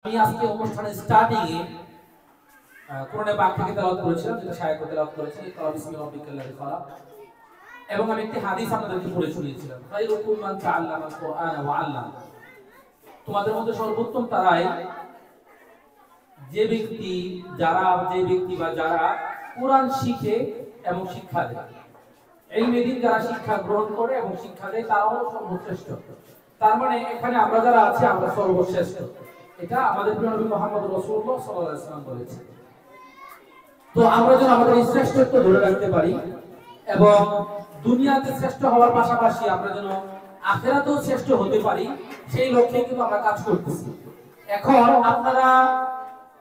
আমি আজকে অনুষ্ঠানের স্টার্টিং এ কোরআনে পাক থেকে তেলাওয়াত করেছিলাম, যেটা শায়খ তেলাওয়াত করেছেন ইকরা বিসমি রাব্বিকাল্লাযী খালাক, এবং আমি একটি হাদিস আপনাদেরকে পড়ে শুনিয়েছিলাম, খায়রুকুম মান তাআল্লামাল কুরআন ওয়া আল্লাম। তোমাদের মধ্যে সর্বোত্তম তারাই যে ব্যক্তি বা যারা কোরআন শিখে এবং শিক্ষা দেয়। এই মেদিন যারা শিক্ষা গ্রহণ করে এবং শিক্ষা দেয় তারাও সর্বশ্রেষ্ঠ। তার মানে এখানে আমরা যারা আছি আমরা সর্বশ্রেষ্ঠ, এটা আমাদের প্রিয় নবী মুহাম্মদ রাসূলুল্লাহ সাল্লাল্লাহু আলাইহি ওয়াসাল্লাম বলেছেন। তো আমরা যেন আমাদের এই শ্রেষ্ঠত্ব ধরে রাখতে পারি এবং দুনিয়াতে শ্রেষ্ঠ হওয়ার পাশাপাশি আমরা যেন আখিরাতেও শ্রেষ্ঠ হতে পারি, সেই লক্ষ্যে কিন্তু আমরা কাজ করতেছি। এখন আপনারা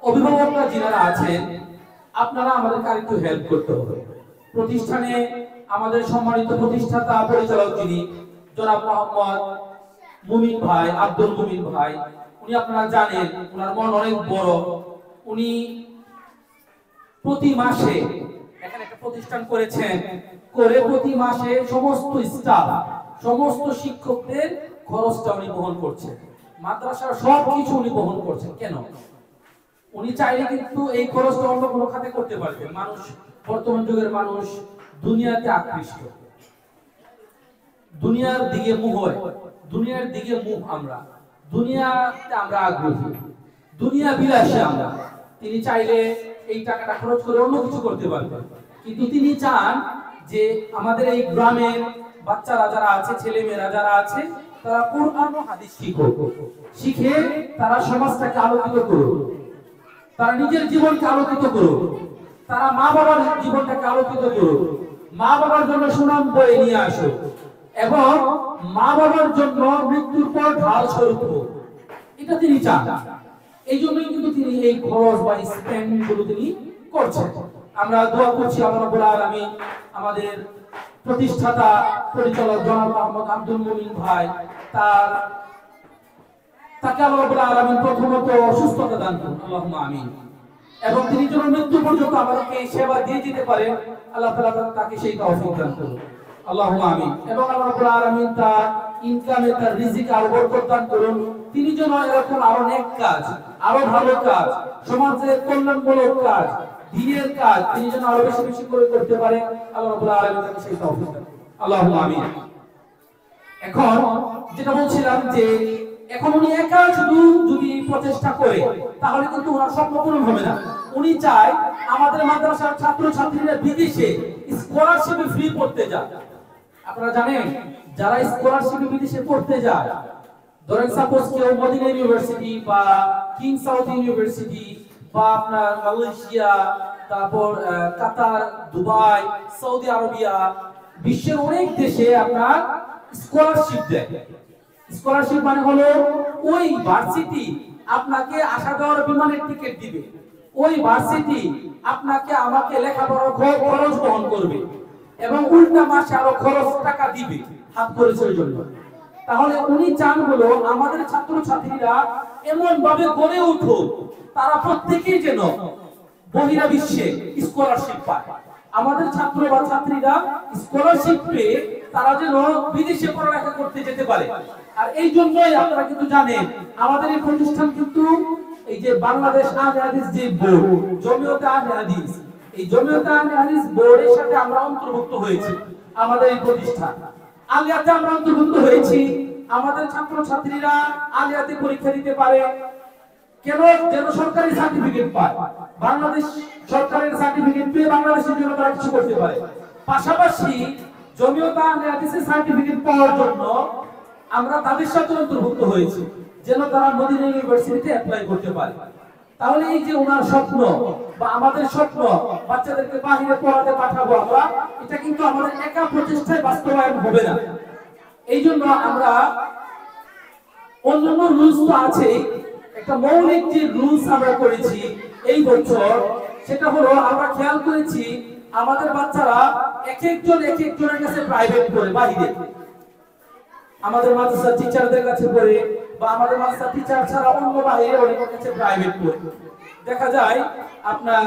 অভিভাবকরা যারা আছেন, আপনারা আমাদেরকে আরেকটু হেল্প করতে হবে। প্রতিষ্ঠানে আমাদের সম্মানিত প্রতিষ্ঠাতা পরিচালক যিনি জনাব মোহাম্মদ মুমিন ভাই, আব্দুল মুমিন ভাই, উনি আপনারা জানেন ওনার মন অনেক বড়। উনি প্রতি মাসে এখানে একটা প্রতিষ্ঠান করেছেন, করে প্রতি মাসে সমস্ত স্টাফ, সমস্ত শিক্ষকদের খরচটা উনি বহন করছেন, মাদ্রাসার সবকিছু উনি বহন করছেন। কেন? উনি চাইলে কিন্তু এই খরচটা অন্য কোনো খাতে করতে পারতেন। মানুষ, বর্তমান যুগের মানুষ দুনিয়াতে আকৃষ্ট, দুনিয়ার দিকে মুখ হয়, দুনিয়ার দিকে মুখ, আমরা দুনিয়াতে আমরা আগ্রহী, দুনিয়া বিলাসী আমরা। তিনি চাইলে এই টাকাটা খরচ করে অন্য কিছু করতে পারবেন, কিন্তু তিনি চান যে আমাদের এই গ্রামের বাচ্চারা যারা আছে, ছেলে মেয়েরা যারা আছে, তারা কোরআন ও হাদিস শিখে তারা সমাজটাকে আলোকিত করুক, তারা নিজের জীবনকে আলোকিত করুক, তারা মা বাবার জীবনটাকে আলোকিত করুক, মা বাবার জন্য সুনাম বয়ে নিয়ে আসুক এবং মা বাবার জন্য মৃত্যুর পর ঢাল স্বরূপ হোক, এটা তিনি চান। এই জন্যই কিন্তু তিনি এই খরচ বা স্পেন্ড গুলো তিনি করছেন। আমরা দোয়া করছি আল্লাহ রাব্বুল আলামিন আমাদের প্রতিষ্ঠাতা পরিচালক জনাব মোহাম্মদ আব্দুল মুমিন ভাই, তাকে আল্লাহ রাব্বুল আলামিন প্রথমত সুস্থতা দান করুন, আল্লাহুম্মা আমিন, এবং তিনি যেন মৃত্যু পর্যন্ত আমাদেরকে এই সেবা দিয়ে যেতে পারেন, আল্লাহ তাআলা তাকে সেই তৌফিক দান করুন, আল্লাহুম্মা আমিন। এবং আল্লাহ রাব্বুল আলামিন তার ইনকামে, তার রিজিকে আরো বরকত দান করুন। তিনি যেন এরকম আরো নেক কাজ, আরো ভালো কাজ, সমাজের কল্যাণমূলক কাজ, দ্বীনের কাজ তিনি যেন আরো বেশি বেশি করে করতে পারেন, আল্লাহ রাব্বুল আলামিন তাকে সেই তৌফিক দান করুন, আল্লাহুম্মা আমিন। এখন যেটা বলছিলাম যে এখন উনি একা শুধু যদি প্রচেষ্টা করে তাহলে কিন্তু ওনার স্বপ্ন পূরণ হবে না। উনি চায় আমাদের মাদ্রাসার ছাত্র ছাত্রীরা বিদেশে স্কলারশিপে ফ্রি পড়তে যায়। আপনারা জানেন যারা স্কলারশিপে বিদেশে পড়তে যায়, ধরেন সাপোজ কেউ মদিনা ইউনিভার্সিটি বা কিং সাউথ ইউনিভার্সিটি বা আপনার মালয়েশিয়া, তারপর কাতার, দুবাই, সৌদি আরবিয়া, বিশ্বের অনেক দেশে আপনার স্কলারশিপ দেয়। স্কলারশিপ মানে হলো ওই ভার্সিটি আপনাকে আসা যাওয়ার বিমানের টিকিট দিবে, ওই ভার্সিটি আপনাকে আমাকে লেখাপড়ার খরচ বহন করবে এবং উল্টা মাসে আরো খরচ টাকা দিবে হাত খরচের জন্য। তাহলে উনি চান হলো আমাদের ছাত্র ছাত্রীরা এমন ভাবে গড়ে উঠুক, তারা প্রত্যেকেই যেন বহিরা বিশ্বে স্কলারশিপ পায়। আমাদের ছাত্র বা ছাত্রীরা স্কলারশিপ পেয়ে তারা যেন বিদেশে পড়ালেখা করতে যেতে পারে। আর এই জন্যই আপনারা কিন্তু জানেন আমাদের এই প্রতিষ্ঠান কিন্তু এই যে বাংলাদেশ আহলে হাদিস যে বোর্ড, জমিয়তে আহলে হাদিস, এই জমিয়তে আহলে হাদিস বোর্ডের সাথে আমরা অন্তর্ভুক্ত হয়েছি। আমাদের এই প্রতিষ্ঠান আলিয়াতে আমরা অন্তর্ভুক্ত হয়েছি। আমাদের ছাত্র ছাত্রীরা আলিয়াতে পরীক্ষা দিতে পারে, কেন? যেন সরকারি সার্টিফিকেট পায়, বাংলাদেশ সরকারের সার্টিফিকেট পেয়ে বাংলাদেশের জন্য তারা কিছু করতে পারে। পাশাপাশি জমিয়তে আহলে হাদিসের সার্টিফিকেট পাওয়ার জন্য আমরা তাদের সাথে অন্তর্ভুক্ত হয়েছি, যেন তারা মদিনা ইউনিভার্সিটিতে অ্যাপ্লাই করতে পারে। তাহলে এই যে ওনার স্বপ্ন বা আমাদের স্বপ্ন, বাচ্চাদেরকে বাহিরে পড়াতে পাঠাবো আমরা, এটা কিন্তু আমাদের একা প্রচেষ্টায় বাস্তবায়ন হবে না। এই জন্য আমরা অন্যান্য রুলস তো আছে, একটা মৌলিক যে রুলস আমরা করেছি এই বছর, সেটা হলো আমরা খেয়াল করেছি আমাদের বাচ্চারা এক একজনের কাছে প্রাইভেট পড়ে, বাইরে আমাদের মাদ্রাসার টিচারদের কাছে পড়ে বা আমাদের মাদ্রাসার টিচার ছাড়া অন্য বাইরে অনেকের কাছে প্রাইভেট পড়ে। দেখা যায় আপনার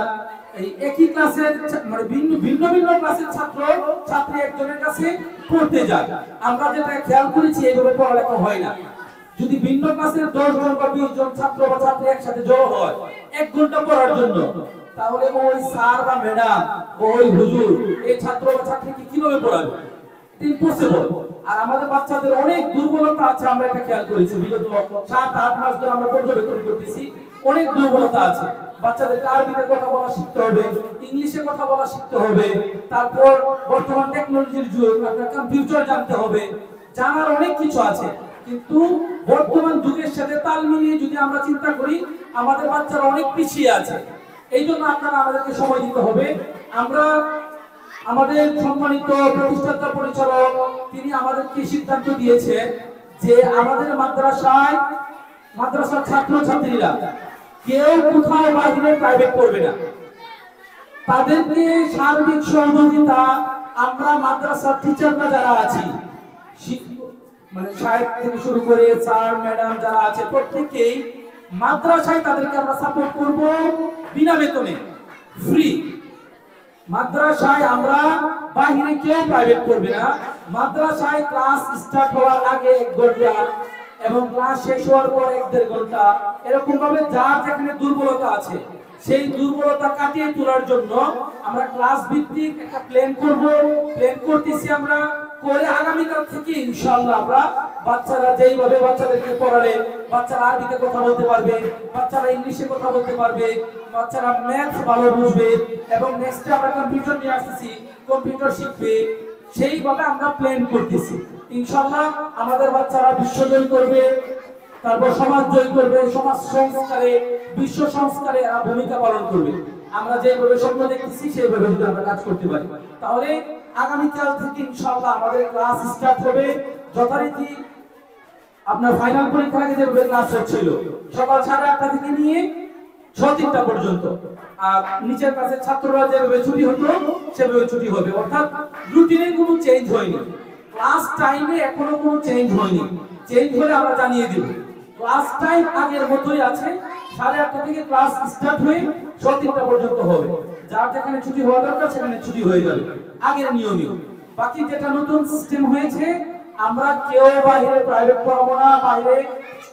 এই একই ক্লাসের মানে ভিন্ন ভিন্ন ক্লাসের ছাত্র ছাত্রী একজনের কাছে পড়তে যায়। আমরা যেটা খেয়াল করেছি এইভাবে পড়ালেখা হয় না। যদি ভিন্ন ক্লাসের 10 জন বা 20 জন ছাত্র বা ছাত্রী একসাথে জড়ো হয় 1 ঘন্টা পড়ার জন্য, তাহলে ওই স্যার বা ম্যাডাম ওই হুজুর এই ছাত্র বা ছাত্রীকে কিভাবে পড়াবে? ইম্পসিবল। আর আমাদের বাচ্চাদের অনেক দুর্বলতা আছে, আমরা এটা খেয়াল করেছি বিগত 7-8 মাস ধরে আমরা পর্যবেক্ষণ করতেছি, অনেক দুর্বলতা আছে। বাচ্চাদেরকে আরবিতে কথা বলা শিখতে হবে, ইংলিশে কথা বলা শিখতে হবে, তারপর বর্তমান টেকনোলজির যুগ, আপনার কম্পিউটার জানতে হবে, জানার অনেক কিছু আছে। কিন্তু বর্তমান যুগের সাথে তাল মিলিয়ে যদি আমরা চিন্তা করি, আমাদের বাচ্চারা অনেক পিছিয়ে আছে। এই জন্য আপনারা আমাদেরকে সময় দিতে হবে। আমরা আমাদের সম্মানিত প্রতিষ্ঠাতা পরিচালক তিনি আমাদেরকে সিদ্ধান্ত দিয়েছে যে আমাদের মাদ্রাসার ছাত্রছাত্রীরা কেউ কোথাও বাইরে প্রাইভেট করবে না। তাদেরকে সার্বিক সহযোগিতা আমরা মাদ্রাসার টিচাররা যারা আছি, মানে সাহেব থেকে শুরু করে স্যার ম্যাডাম যারা আছে প্রত্যেককেই মাদ্রাসায় তাদেরকে আমরা সাপোর্ট করব বিনা বেতনে, ফ্রি। মাদ্রাসায় আমরা বাইরে কেউ প্রাইভেট করবে না। মাদ্রাসায় ক্লাস স্টার্ট হওয়ার আগে 1 ঘন্টা এবং ক্লাস শেষ হওয়ার পর 1-1.5 ঘন্টা, এরকম ভাবে যার যেখানে দুর্বলতা আছে সেই দুর্বলতা কাটিয়ে তোলার জন্য আমরা ক্লাস ভিত্তিক একটা প্ল্যান করব। প্ল্যান করতেছি আমরা, করে আগামীকাল থেকে ইনশাআল্লাহ আমরা বাচ্চারা যেইভাবে বাচ্চাদেরকে পড়ালে বাচ্চারা আরবিতে কথা বলতে পারবে, বাচ্চারা ইংলিশে কথা বলতে পারবে, বাচ্চারা ম্যাথস ভালো বুঝবে, এবং নেক্সট আমরা কম্পিউটার নিয়ে আসতেছি, কম্পিউটার শিখবে, সেইভাবে আমরা প্ল্যান করতেছি। ইনশাআল্লাহ আমাদের বাচ্চারা বিশ্বজয় করবে, তারপর সমাজ জয় করবে, সমাজ সংস্কারে বিশ্ব সংস্কারে এরা ভূমিকা পালন করবে। আমরা যেভাবে স্বপ্ন দেখতেছি সেইভাবে যদি আমরা কাজ করতে পারি, তাহলে আগামীকাল থেকে ইনশাআল্লাহ আমাদের ক্লাস স্টার্ট হবে যথারীতি। আপনার ফাইনাল পরীক্ষার আগে যেভাবে ক্লাস হচ্ছিল সকাল 8:30 থেকে নিয়ে 6:30 পর্যন্ত, আর নিচের ক্লাসের ছাত্ররা যেভাবে ছুটি হতো সেভাবে ছুটি হবে, অর্থাৎ রুটিনে কোনো চেঞ্জ হয়নি। ক্লাস টাইমে এখনো কোনো চেঞ্জ হয়নি, চেঞ্জ হলে আমরা জানিয়ে দেব। ক্লাস টাইম আগের মতোই আছে, 8:30 থেকে ক্লাস স্টার্ট হয়ে 6:30 পর্যন্ত হবে। যার যেখানে ছুটি হওয়া দরকার সেখানে ছুটি হয়ে যাবে আগের নিয়মে। বাকি যেটা নতুন সিস্টেম হয়েছে, আমরা কেউ বাইরে প্রাইভেট পড়াবো না, বাইরে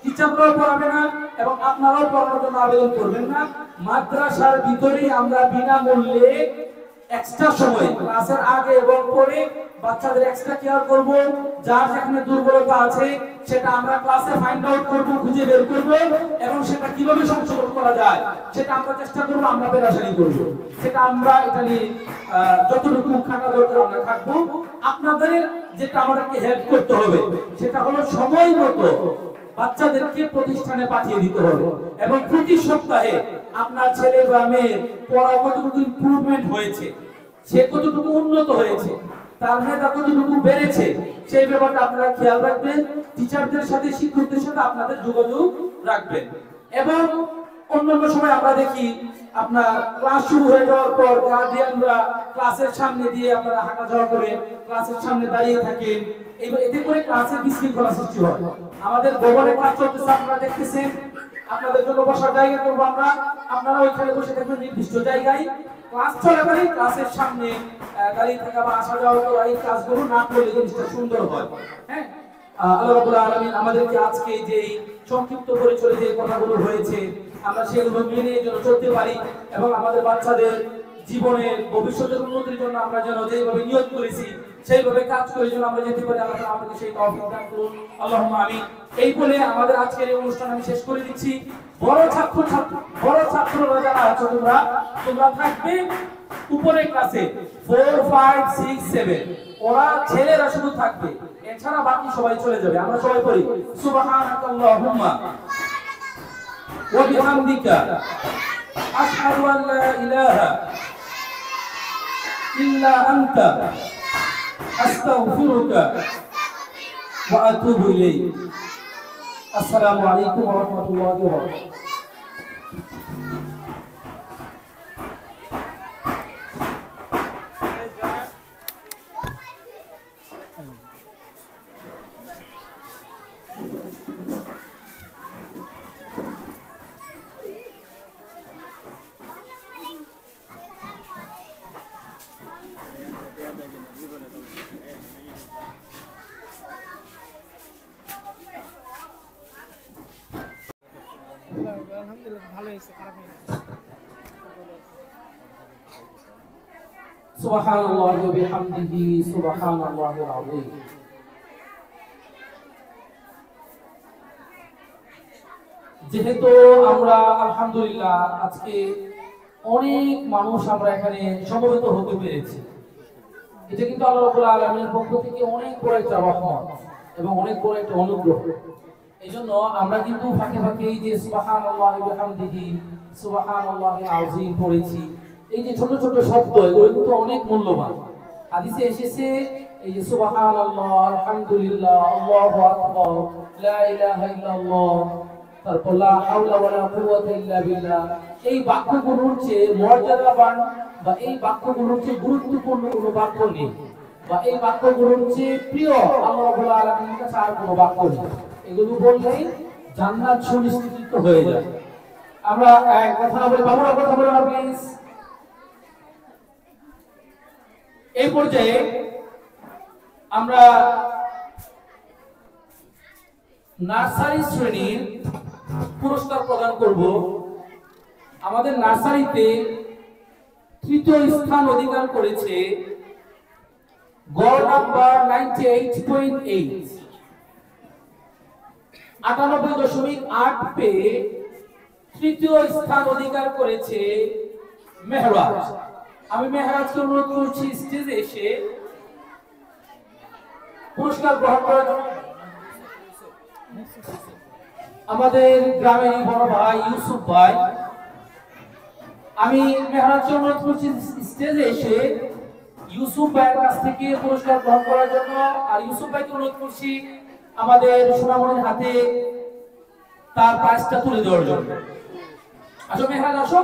টিচাররাও পড়াবে না, এবং আপনারাও পড়ানোর জন্য আবেদন করবেন না। মাদ্রাসার ভিতরেই আমরা বিনামূল্যে এক্সট্রা সময় ক্লাসের আগে এবং পরে বাচ্চাদের এক্সট্রা কেয়ার করব। যার যেখানে দুর্বলতা আছে সেটা আমরা ক্লাসে ফাইন্ড আউট করব, খুঁজে বের করব, এবং সেটা কিভাবে সংশোধন করা যায় সেটা আমরা চেষ্টা করব, আমরা পেরেশানি করব, সেটা আমরা এটা নিয়ে যতটুকু খাটা দরকার আমরা থাকবো। আপনাদের যেটা আমাদেরকে হেল্প করতে হবে সেটা হলো সময় মতো বাচ্চাদেরকে প্রতিষ্ঠানে পাঠিয়ে দিতে হবে, এবং প্রতি সপ্তাহে আপনার ছেলে বা মেয়ে পড়া কতটুকু ইমপ্রুভমেন্ট হয়েছে, সে কতটুকু উন্নত হয়েছে, তার মেধা কতটুকু বেড়েছে, সেই ব্যাপারটা আপনারা খেয়াল রাখবেন। টিচারদের সাথে শিক্ষকদের সাথে আপনাদের যোগাযোগ রাখবেন। এবং অন্যান্য সময় আমরা দেখি আপনার ক্লাস শুরু হয়ে যাওয়ার পর গার্ডিয়ানরা ক্লাসের সামনে দিয়ে আপনারা হাঁটা যাওয়া করে ক্লাসের সামনে দাঁড়িয়ে থাকেন, এতে করে ক্লাসের বিশৃঙ্খলা সৃষ্টি হয়। আমাদের ভবনে ক্লাস চলতেছে, আপনারা দেখতেছেন, আপনাদের জন্য বসার জায়গা করবো আমরা, আপনারা ওইখানে বসে থাকবেন নির্দিষ্ট জায়গায়। ক্লাস চলাকালীন ক্লাসের সামনে দাঁড়িয়ে থাকা বা আসা যাওয়া করা এই কাজগুলো না করলে জিনিসটা সুন্দর হয়। হ্যাঁ, আল্লাহ রাব্বুল আলামিন আমাদেরকে আজকে যে সংক্ষিপ্ত পরিচয়ে যে কথাগুলো হয়েছে আমরা সেগুলো মেনে যেন চলতে পারি, এবং আমাদের বাচ্চাদের জীবনের ভবিষ্যতের উন্নতির জন্য আমরা যেন যেভাবে নিয়ত করেছি সেইভাবে কাজ করে যেন আমরা যেতে পারি, আল্লাহ তাআলা আমাদেরকে সেই তৌফিক দান করুন, আল্লাহুম্মা আমিন। এই বলে আমাদের আজকের এই অনুষ্ঠান আমি শেষ করে দিচ্ছি। বড় ছাত্ররা যারা আছো তোমরা থাকবে উপরে ক্লাসে 4, 5, 6, 7, ওরা ছেলেরা শুধু থাকবে, এছাড়া বাকি সবাই চলে যাবে। আমরা সবাই পড়ি সুবহানাকাল্লাহুম্মা ওয়া বিহামদিকা আশহাদু আন লা ইলাহা ইল্লা আনতা আস্তাগফিরুকা ওয়া আতুবু ইলাইক। আসসালামু আলাইকুম ওয়া রাহমাতুল্লাহি ওয়া বারাকাতুহু। ভালো হয়েছে, খারাপ হয়নি। সুবহানাল্লাহি ওয়া বিহামদিহি সুবহানাল্লাহিল আযীম। যেহেতু আমরা আলহামদুলিল্লাহ আজকে অনেক মানুষ আমরা এখানে সমবেত হতে পেরেছি, এটা কিন্তু আল্লাহ রাব্বুল আলামিনের পক্ষ থেকে অনেক বড় একটা রহমত এবং অনেক বড় একটা অনুগ্রহ। এইজন্য আমরা কিন্তু ফাঁকে ফাঁকে এই যে সুবহানাল্লাহি ওয়া বিহামদিহি সুবহানাল্লাহিল আযীম পড়েছি, এই যে ছোট ছোট শব্দ, এগুলো কিন্তু অনেক মূল্যবান। হাদিসে এসেছে এই যে সুবহানাল্লাহ, আলহামদুলিল্লাহ, আল্লাহু আকবার, লা ইলাহা ইল্লাল্লাহ, তারপর লা হাওলা ওয়ালা কুওয়াতা ইল্লা বিল্লাহ, এই বাক্যগুলোর চেয়ে মর্যাদাবান বা এই বাক্যগুলোর চেয়ে গুরুত্বপূর্ণ কোনো বাক্য নেই, বা এই বাক্যগুলোর চেয়ে প্রিয় আল্লাহ রাব্বুল আলামিনের কাছে আর কোনো বাক্য নেই। এগুলো বললেই জান্নাত সুনিশ্চিত হয়ে যায়। আমরা কথা না বলে বাবুরা কথা বলে না প্লিজ। এই পর্যায়ে আমরা নার্সারি শ্রেণীর পুরস্কার প্রদান করব। আমাদের নার্সারিতে তৃতীয় স্থান অধিকার করেছে গড় নাম্বার 98.8, 98.8 পেয়ে তৃতীয় স্থান অধিকার করেছে মেহরাজ। আমি মেহরাজকে অনুরোধ করছি স্টেজে এসে পুরস্কার গ্রহণ করার জন্য। আমাদের গ্রামের বড় ভাই ইউসুফ ভাই, আমি মেহরাজকে অনুরোধ করছি স্টেজে এসে ইউসুফ ভাইয়ের কাছ থেকে পুরস্কার গ্রহণ করার জন্য। আর ইউসুফ ভাইকে অনুরোধ করছি আমাদের সোনামণির হাতে তার প্রাইজটা তুলে দেওয়ার জন্য। আসো মেহরাজ, আসো।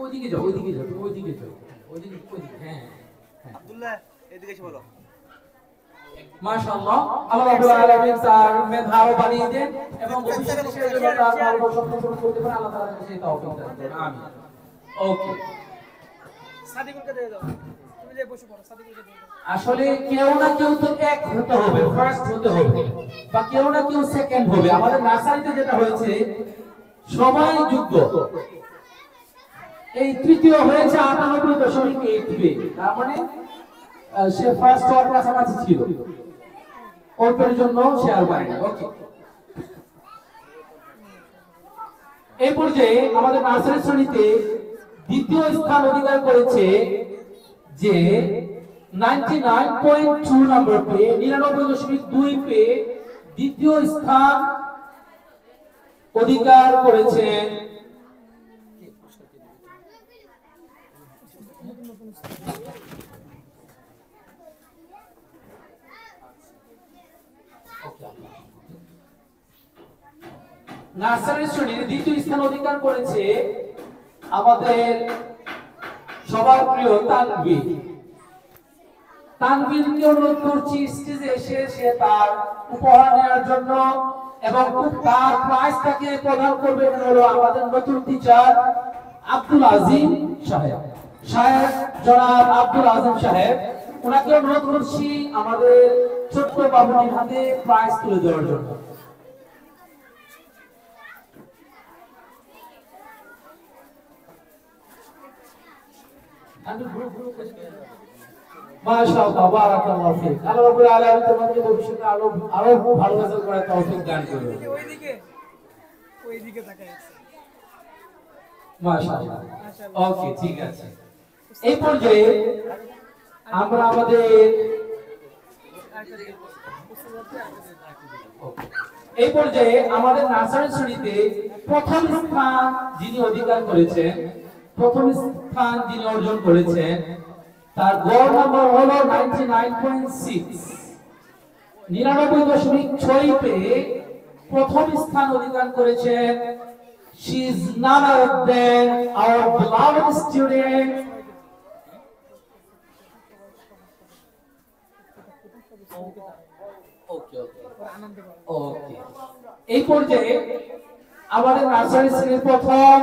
ওইদিকে যাও, ওইদিকে যাও, ওইদিকে যাও, ওইদিকে, ওইদিকে। হ্যাঁ আব্দুল্লাহ এদিকে এসে বলো। মাশাআল্লাহ, আল্লাহ রাব্বুল আলামিন তার মেধাও বাড়িয়ে দেন এবং ভবিষ্যতে সে যেন তার ভালো স্বপ্ন পূরণ করতে পারে, আল্লাহ তাআলা সেই তৌফিক দান করেন। আমিন। ওকে, সাদিকুলকে দিয়ে দাও, তুমি যে বসে পড়ো, সাদিকুলকে দিয়ে দাও। আসলে কেউ না কেউ তো এক হতে হবে, ফার্স্ট হতে হবে, বা কেউ না কেউ সেকেন্ড হবে। আমাদের নার্সারিতে যেটা হয়েছে সবাই যোগ্য। এই তৃতীয় হয়েছে 98.8 পে, তার মানে সে ফার্স্ট হওয়ার কাছাকাছি ছিল, অল্পের জন্য সে আর পায়নি। ওকে, এই পর্যায়ে আমাদের নার্সারি শ্রেণীতে দ্বিতীয় স্থান অধিকার করেছে যে 99.2 নম্বর পে, 99.2 পে দ্বিতীয় স্থান অধিকার করেছে নার্সারি শ্রেণীর দ্বিতীয় স্থান অধিকার করেছে আমাদের সবার প্রিয় তানভীর। তানভীরকে অনুরোধ করছি স্টেজে এসে সে তার উপহার নেওয়ার জন্য, এবং তার প্রাইজটাকে প্রদান করবেন হলো আমাদের নতুন টিচার আব্দুল আজিম সাহেব। জনাব আব্দুল আজিম সাহেব, ওনাকে অনুরোধ করছি আমাদের ছোট্ট বাবুটির হাতে প্রাইজ তুলে দেওয়ার জন্য। মাশাআল্লাহ, বারাকাল্লাহু ফিক। আল্লাহ রাব্বুল আলামিন তোমাকে ভবিষ্যতে আরো ভালো রেজাল্ট করার তৌফিক দান করুন। ওইদিকে তাকাই আছে। মাশাআল্লাহ, ওকে, ঠিক আছে। এই পর্যায়ে আমরা আমাদের নার্সারি শ্রেণীতে প্রথম স্থান যিনি অধিকার করেছেন, প্রথম স্থান যিনি অর্জন করেছেন, তার গড় নম্বর হলো 99.6, 99.6 পেয়ে প্রথম স্থান অধিকার করেছেন। She is none other than our beloved student এই পর্যায়ে আমাদের নার্সারি শ্রেণীর প্রথম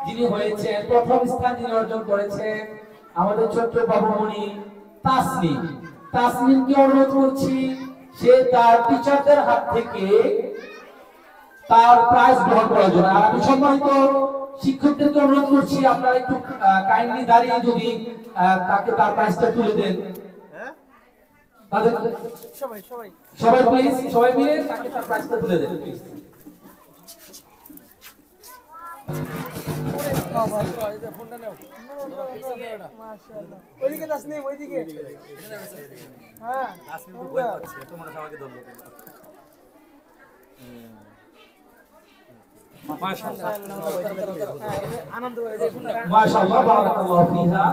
যিনি হয়েছেন, প্রথম স্থান যিনি অর্জন করেছেন, আমাদের ছোট্ট বাবুমণি তাসনিম, তাসনিমকে অনুরোধ করছি সে তার টিচারদের হাত থেকে তার প্রাইজ গ্রহণ করার জন্য। আর আমি সম্মানিত শিক্ষকদেরকে অনুরোধ করছি আপনারা একটু কাইন্ডলি দাঁড়িয়ে যদি তাকে তার প্রাইজটা তুলে দেন। তাদের সবাই সবাই সবাই প্লিজ, সবাই মিলে তাকে তার প্রাইজটা তুলে দেন প্লিজ। ফোনটা নাও। মাশাআল্লাহ। ওইদিকে তাসনিম, ওইদিকে। হ্যাঁ তাসনিম তো ভয় পাচ্ছে, তোমরা সবাইকে ধরলো। মাশাআল্লাহ, বারাকাল্লাহু ফিহা।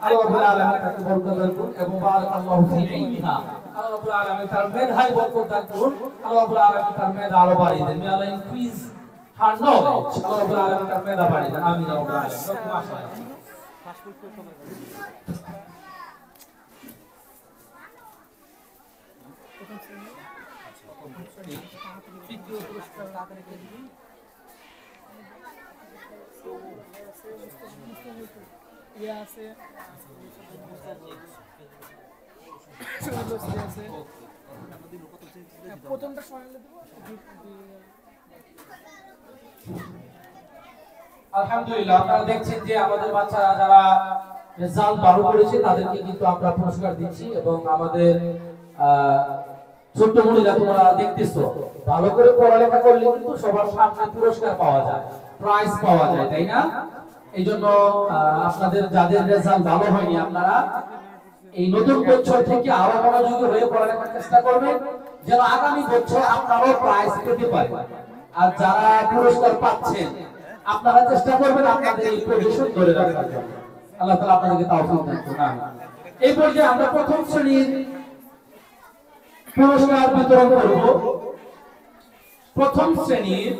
আল্লাহ রাব্বুল আলামিন তাকে বরকত দান করুন এবং বারাকাল্লাহু ফি ইলমিহা। আল্লাহ রাব্বুল আলামিন তার মেধায় বরকত দান করুন। আল্লাহ রাব্বুল আলামিন তার মেধা আরো বাড়িয়ে দেন। মে আল্লাহ ইনক্রিজ হার নলেজ। আল্লাহ রাব্বুল আলামিন তার মেধা বাড়িয়ে দেন। আমিন রাব্বুল আলামিন। মাশাআল্লাহ। তৃতীয় পুরস্কার কাকে দিবেন? প্রথমটা শোনালে দেব। আলহামদুলিল্লাহ, আপনারা দেখছেন যে আমাদের বাচ্চারা যারা রেজাল্ট ভালো করেছে তাদেরকে কিন্তু আমরা পুরস্কার দিচ্ছি এবং আমাদের ছোট্ট মুনিরা তোমরা দেখতেছো ভালো করে পড়ালেখা করলে কিন্তু সবার সামনে পুরস্কার পাওয়া যায়, প্রাইজ পাওয়া যায়, তাই না? এই জন্য আপনাদের যাদের রেজাল্ট ভালো হয়নি আপনারা এই নতুন বছর থেকে আরো মনোযোগী হয়ে পড়ালেখার চেষ্টা করবেন যেন আগামী বছর আপনারাও প্রাইজ পেতে পারেন। আর যারা পুরস্কার পাচ্ছেন আপনারা চেষ্টা করবেন আপনাদের এই পজিশন ধরে রাখার জন্য। আল্লাহ তাআলা আপনাদেরকে তৌফিক দান করুন। আমিন। এই পর্যায়ে আমরা প্রথম শ্রেণীর পুরস্কার বিতরণ করব। প্রথম শ্রেণীর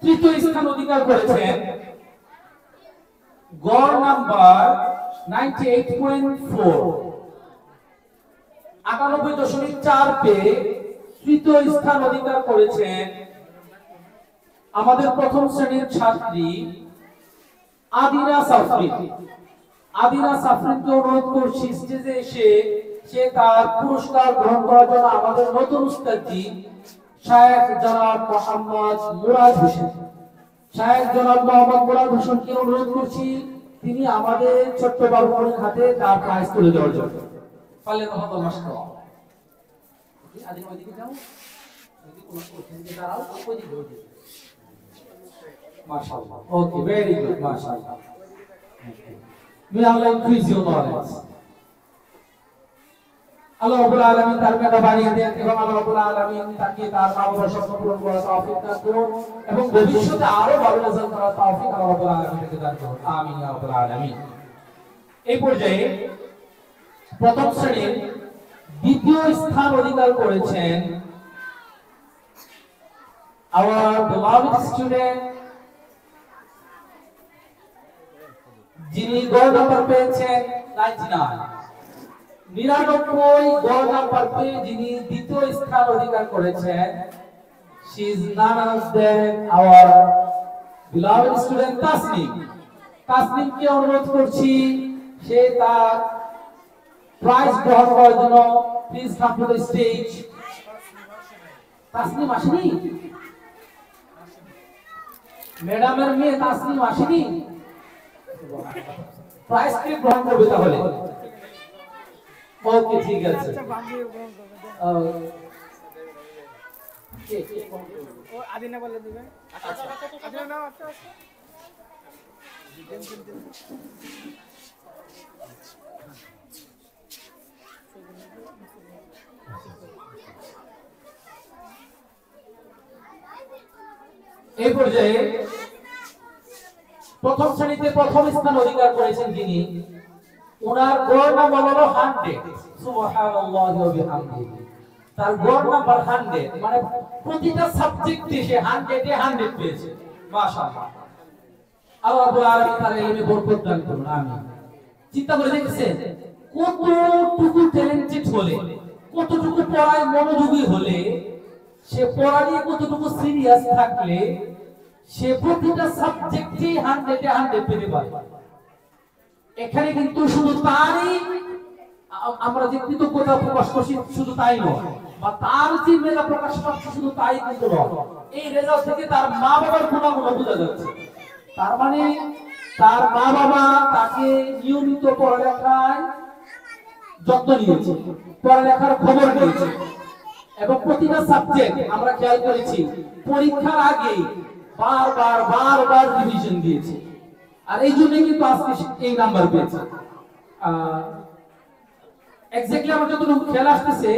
তৃতীয় স্থান অধিকার করেছেন গড় নাম্বার 98.4 98.4 পেয়ে তৃতীয় স্থান অধিকার করেছেন আমাদের প্রথম শ্রেণীর ছাত্রী আদিনা সাফরিন। আদিনা সাফরিনকে অনুরোধ করছি স্টেজে এসে সে তার পুরস্কার গ্রহণ করার জন্য আমাদের নতুন উস্তাদজি শায়েখ জনাব মোহাম্মদ মুরাদ হোসেন, শায়েখ জনাব মোহাম্মদ মুরাদ হোসেনকে অনুরোধ করছি তিনি আমাদের ছোট্ট বাবুমণির হাতে তার প্রাইজ তুলে দেওয়ার জন্য। পারলে তখন মাশাআল্লাহ আদিনা ওইদিকে যাও, ওইদিকে দাঁড়াও, ওইদিকে মাশাআল্লাহ। ওকে, ভেরি গুড, মাশাআল্লাহ। May Allah increase your knowledge. আল্লাহ রাব্বুল আলামিন তার মেধা বাড়িয়ে দেন এবং আল্লাহ রাব্বুল আলামিন তাকে তার মা-বাবার স্বপ্ন পূরণ করার তৌফিক দান করুন এবং ভবিষ্যতে আরো ভালো রেজাল্ট করার তৌফিক আল্লাহ রাব্বুল আলামিন তাকে দান করুন। আমিন ইয়া রাব্বুল আলামিন। এই পর্যায়ে প্রথম শ্রেণীর দ্বিতীয় স্থান অধিকার করেছেন our beloved student যিনি গড় নাম্বার পেয়েছেন 99 গড় নাম্বার পেয়ে যিনি দ্বিতীয় স্থান অধিকার করেছেন she is none other than our beloved student Tasnim. তাসনিমকে অনুরোধ করছি সে তার প্রাইজ গ্রহণ করার জন্য please come to the stage. Tasnim আসেনি? ম্যাডামের মেয়ে তাসনিম আসেনি? প্রাইজ কে গ্রহণ করবে তাহলে? ওকে, ঠিক আছে। আচ্ছা বাবু গ্রহণ করবে। ও আদিনা বলে দিবেন। আচ্ছা আদিনা নাও, আচ্ছা আচ্ছা এই পর্যায়ে প্রথম শ্রেণীতে প্রথম স্থান অধিকার করেছেন যিনি, ওনার গড় নাম্বার হলো 100। সুবহানাল্লাহি ওয়া বিহামদিহি। তার গড় নাম্বার 100, মানে প্রতিটা সাবজেক্টে সে 100 এ 100 পেয়েছে। মাশাআল্লাহ। আল্লাহ রাব্বুল আলামিন তার ইলমে বরকত দান করুন। আমিন। চিন্তা করে দেখেছেন কতটুকু ট্যালেন্টেড হলে, কতটুকু পড়ায় মনোযোগী হলে, সে পড়া নিয়ে কতটুকু সিরিয়াস থাকলে সে প্রতিটা সাবজেক্টে 100 পেতে পারে। এখানে কিন্তু শুধু তারই আমরা যে কৃতজ্ঞতা প্রকাশ করছি শুধু তাই নয়, বা তার যে মেধা প্রকাশ পাচ্ছে শুধু তাই কিন্তু নয়, এই রেজাল্ট থেকে তার মা বাবার গুণাগুলো বোঝা যাচ্ছে। তার মানে তার মা বাবা তাকে নিয়মিত পড়ালেখায় যত্ন নিয়েছে, পড়ালেখার খবর নিয়েছে, এবং প্রতিটা সাবজেক্ট আমরা খেয়াল করেছি পরীক্ষার আগে বারবার রিভিশন দিয়েছে। আর এই জন্য কিন্তু আজকে এই নাম্বার পেয়েছে। এক্স্যাক্টলি আমার যতটুকু খেয়াল আসতেছে,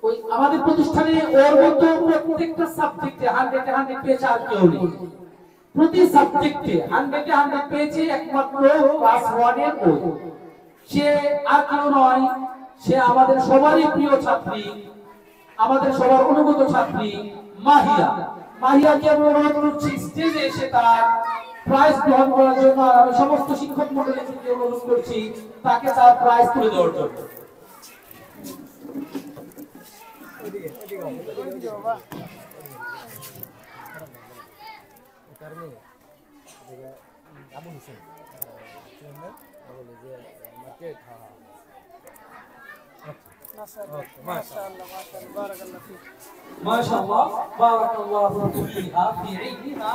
ওই আমাদের প্রতিষ্ঠানে ওর মতো প্রত্যেকটা সাবজেক্টে 100 পেয়েছে আর কেউ নেই। প্রতি সাবজেক্টে 100 পেয়েছে একমাত্র ক্লাস 1 এর ওই। সে আর কেউ নয়, সে আমাদের সবারই প্রিয় ছাত্রী, আমাদের সবার অনুগত ছাত্রী মাহিয়া। মাহিয়াকে আমি অনুরোধ করছি স্টেজে এসে তার প্রাইজ গ্রহণ করার জন্য। আর আমি সমস্ত শিক্ষক মণ্ডলীকে অনুরোধ করছি তাকে তার প্রাইজ তুলে দেওয়ার জন্য। মাশাআল্লাহ বারাকাল্লাহু ফিহা ফি ইলমিহা।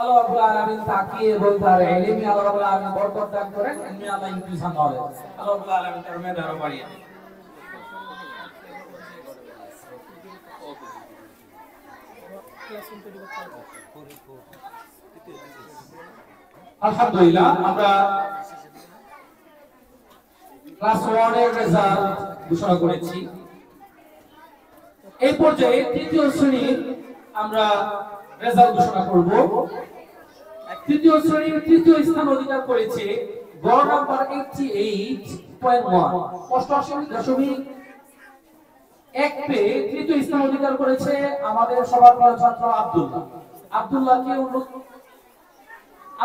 আল্লাহ রাব্বুল আলামিন তাকে এবং তার ইলমে আল্লাহ রাব্বুল আলামিন বরকত দান করেন। ইলমে আল্লাহ ইনক্রিজ অন নলেজ। আল্লাহ রাব্বুল আলামিন তার মেধা আরো বাড়িয়ে দেন। আলহামদুলিল্লাহ, আমরা ক্লাস 1 এর রেজাল্ট ঘোষণা করেছি। এই পর্যায়ে তৃতীয় শ্রেণীর আমরা রেজাল্ট ঘোষণা করব। তৃতীয় শ্রেণীর তৃতীয় স্থান অধিকার করেছে গড় নাম্বার 88.1, 88.1 পেয়ে তৃতীয় স্থান অধিকার করেছে আমাদের সবার প্রিয় ছাত্র আব্দুল্লাহ।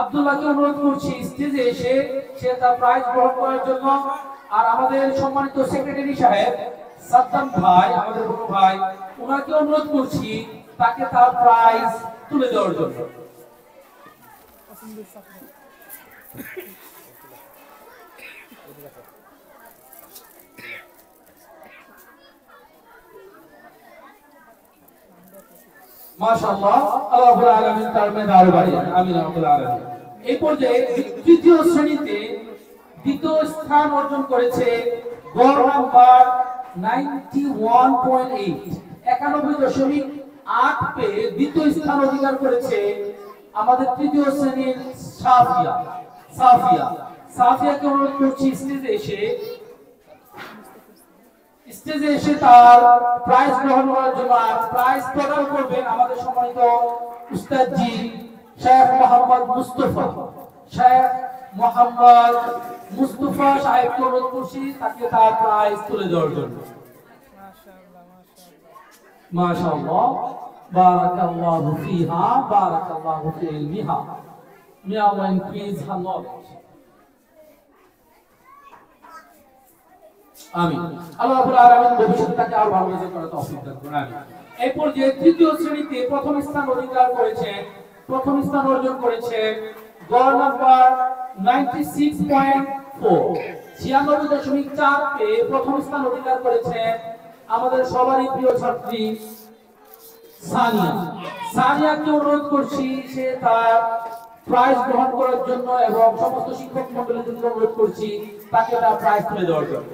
আব্দুল্লাহকে অনুরোধ করছি স্টেজে এসে সে তার প্রাইজ গ্রহণ করার জন্য। আর আমাদের সম্মানিত সেক্রেটারি সাহেব সাদ্দাম ভাই, আমাদের বড় ভাই, ওনাকে অনুরোধ করছি তাকে তার প্রাইজ তুলে দেওয়ার জন্য। মাশাআল্লাহ, আল্লাহ রাব্বুল আলামিন তার মেধা আরো বাড়িয়ে দেন। আমিন ya রাব্বুল আলামিন। এই পর্যায়ে তৃতীয় শ্রেণীতে দ্বিতীয় স্থান অর্জন করেছে গড় নাম্বার 91.8, 91.8 পেয়ে দ্বিতীয় স্থান অধিকার করেছে আমাদের তৃতীয় শ্রেণীর সাফিয়াকে অনুরোধ করছি স্টেজে এসে তার প্রাইজ গ্রহণ করার জন্য। আর প্রাইজ প্রদান করবেন আমাদের সম্মানিত উস্তাদজি শেখ মোহাম্মদ মুস্তাফা সাহেবকে অনুরোধ করছি তাকে তার প্রাইজ তুলে দেওয়ার জন্য। মাশাআল্লাহ বারাকাল্লাহু ফিহা বারাকাল্লাহু ফি ইলমিহা। May Allah increase her knowledge. আমিন। আল্লাহ রাব্বুল আলামিন ভবিষ্যতে তাকে আরো ভালো রেজাল্ট করার তৌফিক দান করুন। আমিন। এই পর্যায়ে তৃতীয় শ্রেণীতে প্রথম স্থান অর্জন করেছে গড় নাম্বার 96.4, 96.4 পেয়ে প্রথম স্থান অধিকার করেছে আমাদের সবারই প্রিয় ছাত্রী সানিয়াকে অনুরোধ করছি সে তার প্রাইজ গ্রহণ করার জন্য এবং সমস্ত শিক্ষক মণ্ডলীকে অনুরোধ করছি তাকে তার প্রাইজ তুলে দেওয়ার জন্য।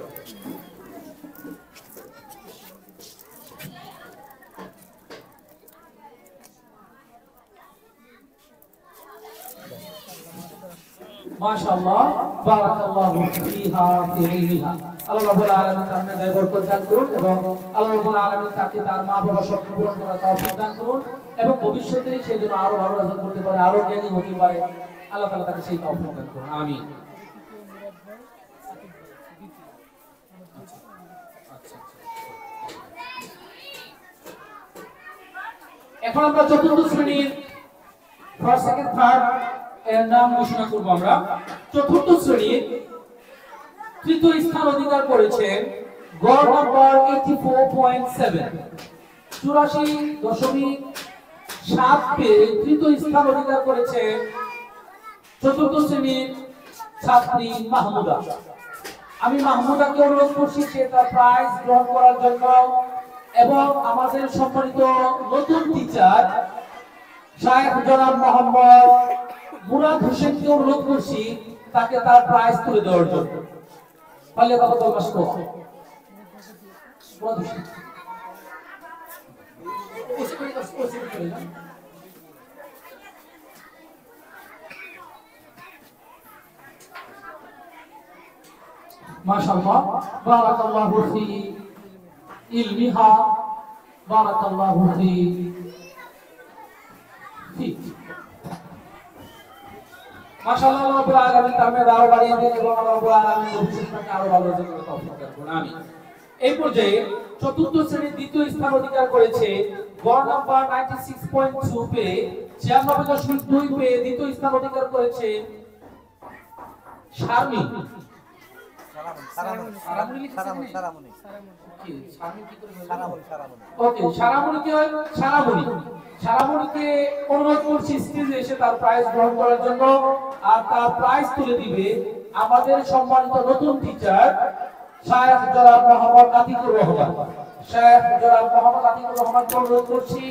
মাশাআল্লাহ বারাকাল্লাহু ফিহা ফি ইলমিহা। আল্লাহ রাব্বুল আলামিন তার মেধায় বরকত দান করুন এবং আল্লাহ রাব্বুল আলামিন তাকে তার মা বাবার স্বপ্ন পূরণ করার তৌফিক দান করুন এবং ভবিষ্যতে সে যেন আরো ভালো রেজাল্ট করতে পারে, আরো জ্ঞানী হতে পারে। আল্লাহ তাআলা তাকে সেই তৌফিক দান করুন। আমিন। এখন আমরা চতুর্থ শ্রেণীর ফার্স্ট সেকেন্ড থার্ড এর নাম ঘোষণা করব। আমরা চতুর্থ শ্রেণীর তৃতীয় স্থান অধিকার করেছে গড় নাম্বার 84.7, 84.7 7 পেয়ে তৃতীয় স্থান অধিকার করেছে চতুর্থ শ্রেণীর ছাত্রী মাহমুদা। আমি মাহমুদাকে অনুরোধ করছি সে তার প্রাইজ গ্রহণ করার জন্য এবং আমাদের সম্মানিত নতুন টিচার শায়েখ জনাব মোহাম্মদ মুরাদ হোসেনকে অনুরোধ করছি তাকে তার প্রাইজ তুলে দেওয়ার জন্য। পারলে বাবা তো কষ্ট মুরাদ হোসেন মাশাআল্লাহ বারাকাল্লাহু ফি ইলমিহা বারাকাল্লাহু ফি মাশাআল্লাহ রাব্বুল আলামিন তাকে দাও বাড়িয়ে দেন এবং আল্লাহ রাব্বুল আলামিন ভবিষ্যতে আরো ভালো রেজাল্ট করতে তৌফিক দান করুন আমিন। এই পর্যায়ে চতুর্থ শ্রেণীর দ্বিতীয় স্থান অধিকার করেছে গড় নাম্বার 96.2 পেয়ে 96.2 পেয়ে দ্বিতীয় স্থান অধিকার করেছে শারমিন। শারামণিকে অনুরোধ করছি স্টেজে এসে তার প্রাইজ গ্রহণ করার জন্য। আর তার প্রাইজ তুলে দিবে আমাদের সম্মানিত নতুন টিচার শায়েখ জনাব মোহাম্মদ আতিকুর রহমান। শায়েখ জনাব মোহাম্মদ আতিকুর রহমানকে অনুরোধ করছি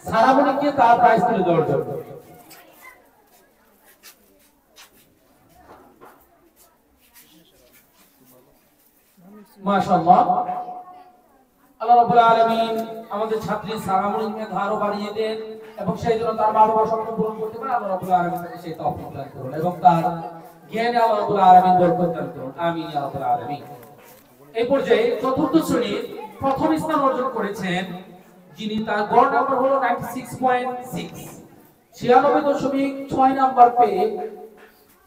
শারামণিকে তার প্রাইজ তুলে দেওয়ার জন্য। মাশাআল্লাহ আল্লাহ রাব্বুল আলামিন আমাদের ছাত্রী সারামুনিকে ধারও বাড়িয়ে দেন এবং সেই জন্য তার মা বাবার স্বপ্ন পূরণ করতে পারে আল্লাহ রাব্বুল আলামিন তাকে সেই তৌফিক দান করুন এবং তার জ্ঞানে আল্লাহ রাব্বুল আলামিন বরকত দান করুন আমিন ইয়া রাব্বুল আলামিন। এই পর্যায়ে চতুর্থ শ্রেণীর প্রথম স্থান অর্জন করেছেন যিনি তার গড় নাম্বার হলো 96.6 96.6 নাম্বার পেয়ে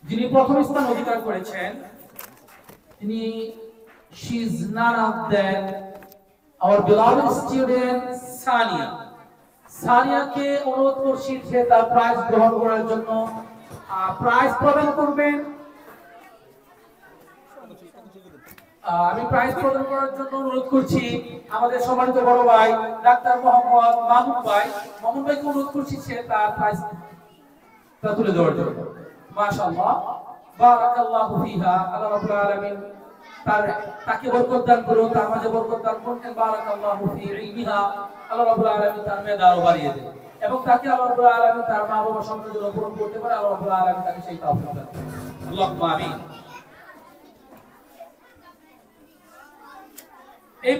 যিনি প্রথম স্থান অধিকার করেছেন তিনি she is none of them our beloved student Sania. সানিয়াকে অনুরোধ করছি সে তার প্রাইজ গ্রহণ করার জন্য। প্রাইজ প্রদান করবেন আমি প্রাইজ প্রদান করার জন্য অনুরোধ করছি আমাদের সম্মানিত বড় ভাই ডাক্তার মোহাম্মদ মামুন ভাই। মামুন ভাইকে অনুরোধ করছি সে তার প্রাইজ তুলে দেওয়ার জন্য। মাশাআল্লাহ বারাকাল্লাহু ফিহা আল্লাহ রাব্বুল আলামিন তাকে বরকত দান করুন তার মাঝে বরকত দান করুন বারাকাল্লাহু ফি ইলমিহা আল্লাহ রাব্বুল আলামিন তার মেধা আরো বাড়িয়ে দেন এবং তাকে আল্লাহ রাব্বুল আলামিন তার মা বাবার স্বপ্ন পূরণ করতে পারে আল্লাহ রাব্বুল আলামিন তাকে সেই তৌফিক দান করুন আল্লাহুম্মা আমিন। এই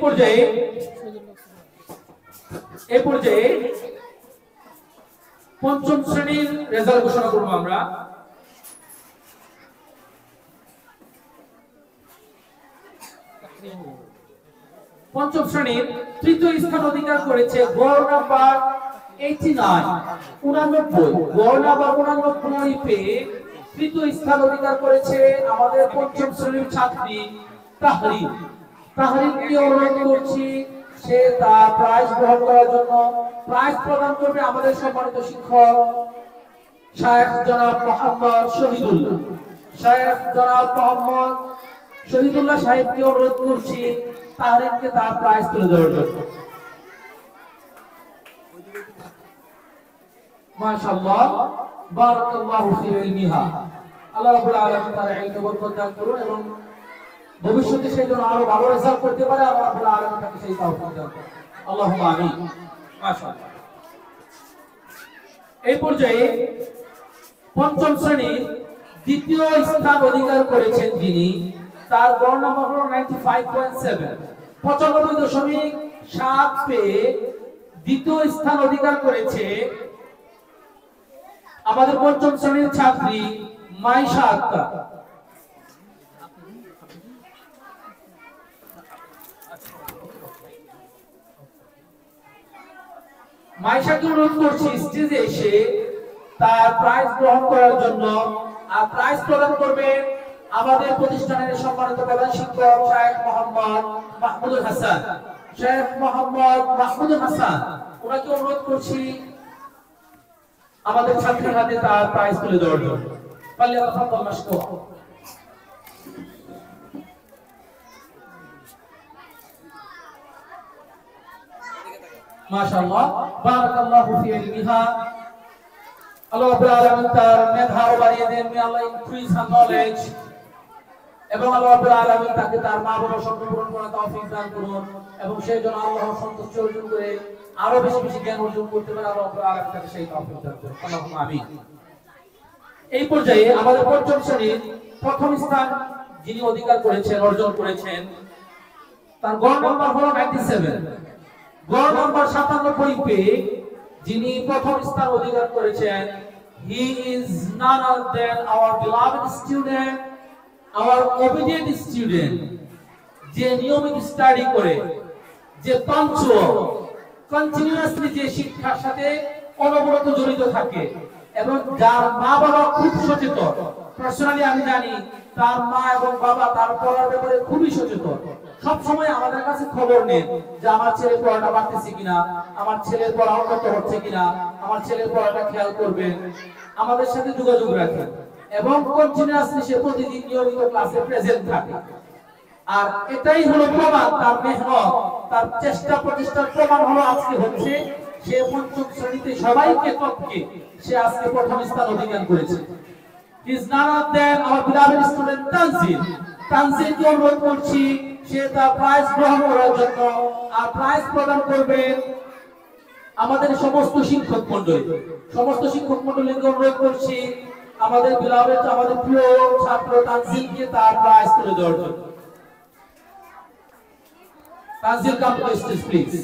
পর্যায়ে পঞ্চম শ্রেণীর রেজাল্ট ঘোষণা করব আমরা। পঞ্চম শ্রেণীর তৃতীয় স্থান অধিকার করেছে গড় নাম্বার 89 গড় নাম্বার 89 পেয়ে তৃতীয় স্থান অধিকার করেছে আমাদের পঞ্চম শ্রেণীর ছাত্রী তাহরিন। তাহরিনকে অনুরোধ করছি সে তার প্রাইজ গ্রহণ করার জন্য। প্রাইজ প্রদান করবে আমাদের সম্মানিত শিক্ষক শায়েখ জনাব মোহাম্মদ শহীদুল্লাহ। শায়েখ জনাব মোহাম্মদ শহীদুল্লাহ সাহেবকে অনুরোধ করছি তাহরিনকে তার প্রাইজ তুলে দেওয়ার জন্য। মাশাআল্লাহ বারাকাল্লাহু ফি ইলমিহা আল্লাহ রাব্বুল আলামিন তার ইলমে বরকত দান করুন এবং ভবিষ্যতে সে যেন আরো ভালো রেজাল্ট করতে পারে আল্লাহ রাব্বুল আলামিন তাকে সেই তৌফিক দান করুন আল্লাহুম্মা আমিন। মাশাআল্লাহ এই পর্যায়ে পঞ্চম শ্রেণীর দ্বিতীয় স্থান অধিকার করেছেন যিনি তার গড় নাম্বার হলো 95.7 95.7 পেয়ে দ্বিতীয় স্থান অধিকার করেছে আমাদের পঞ্চম শ্রেণীর ছাত্রী মাইশা আক্তার। মাইশাকে অনুরোধ করছি স্টেজে এসে তার প্রাইজ গ্রহণ করার জন্য। আর প্রাইজ প্রদান করবেন আমাদের প্রতিষ্ঠানের সম্মানিত প্রধান শিক্ষক শায়েখ মোহাম্মদ মাহমুদুল হাসান। শায়েখ মোহাম্মদ মাহমুদুল হাসান ওনাকে অনুরোধ করছি আমাদের ছাত্রীর হাতে তার প্রাইজ তুলে দেওয়ার জন্য। পারলে তাফাদ্দাল মাশকুর। মাশাআল্লাহ, বারাকাল্লাহু ফি ইলমিহা। আল্লাহ রাব্বুল আলামিন তার মেধাও বাড়িয়ে দেন, মে আল্লাহ ইনক্রিজ হার নলেজ, এবং আল্লাহ রাব্বুল আলামিন তাকে তার মা বাবার স্বপ্ন পূরণ করার তৌফিক দান করুন, এবং সেই জন্য আল্লাহর সন্তুষ্টি অর্জন করে আরো বেশি বেশি জ্ঞান অর্জন করতে পারে। আল্লাহ রাব্বুল আলামিন তাকে সেই তৌফিক দান করুন, আল্লাহুম্মা আমিন। এই পর্যায়ে আমাদের পঞ্চম শ্রেণীর প্রথম স্থান যিনি অধিকার করেছেন, অর্জন করেছেন, তার গড় নাম্বার হলো 97। গড় নাম্বার 97 পেয়ে যিনি প্রথম স্থান অধিকার করেছেন, he is none other than our beloved student, our obedient student, যে নিয়মিত স্টাডি করে, যে পাঞ্চুয়াল, কন্টিনিউয়াসলি যে শিক্ষার সাথে অনবরত জড়িত থাকে, এবং যার মা বাবা খুব সচেতন। পার্সোনালি আমি জানি তার মা এবং বাবা তার পড়ার ব্যাপারে খুবই সচেতন। সব সময় আমাদের কাছে খবর নেন যে আমার ছেলে পড়াটা বাড়তেছে কিনা, আমার ছেলের পড়া উন্নত হচ্ছে কিনা, আমার ছেলের পড়াটা খেয়াল করবেন, আমাদের সাথে যোগাযোগ রাখেন, এবং কন্টিনিউয়াসলি সে প্রতিদিন নিয়মিত ক্লাসে প্রেজেন্ট থাকে। আর এটাই হলো প্রমাণ, তার মেহনত, তার চেষ্টা প্রচেষ্টার প্রমাণ হলো আজকে হচ্ছে সে পঞ্চম শ্রেণীতে সবাইকে টপকে সে আজকে প্রথম স্থান অধিকার করেছে। Is none other than our beloved student Tanzil. তানজিলকে অনুরোধ করছি সে তার প্রাইজ গ্রহণ করার জন্য, আর প্রাইজ প্রদান করবেন আমাদের সমস্ত শিক্ষক মণ্ডলী। সমস্ত শিক্ষক মণ্ডলীকে অনুরোধ করছি আমাদের beloved, আমাদের প্রিয় ছাত্র তানজিলকে তার প্রাইজ তুলে দেওয়ার জন্য। Tanzil, come to the stage please.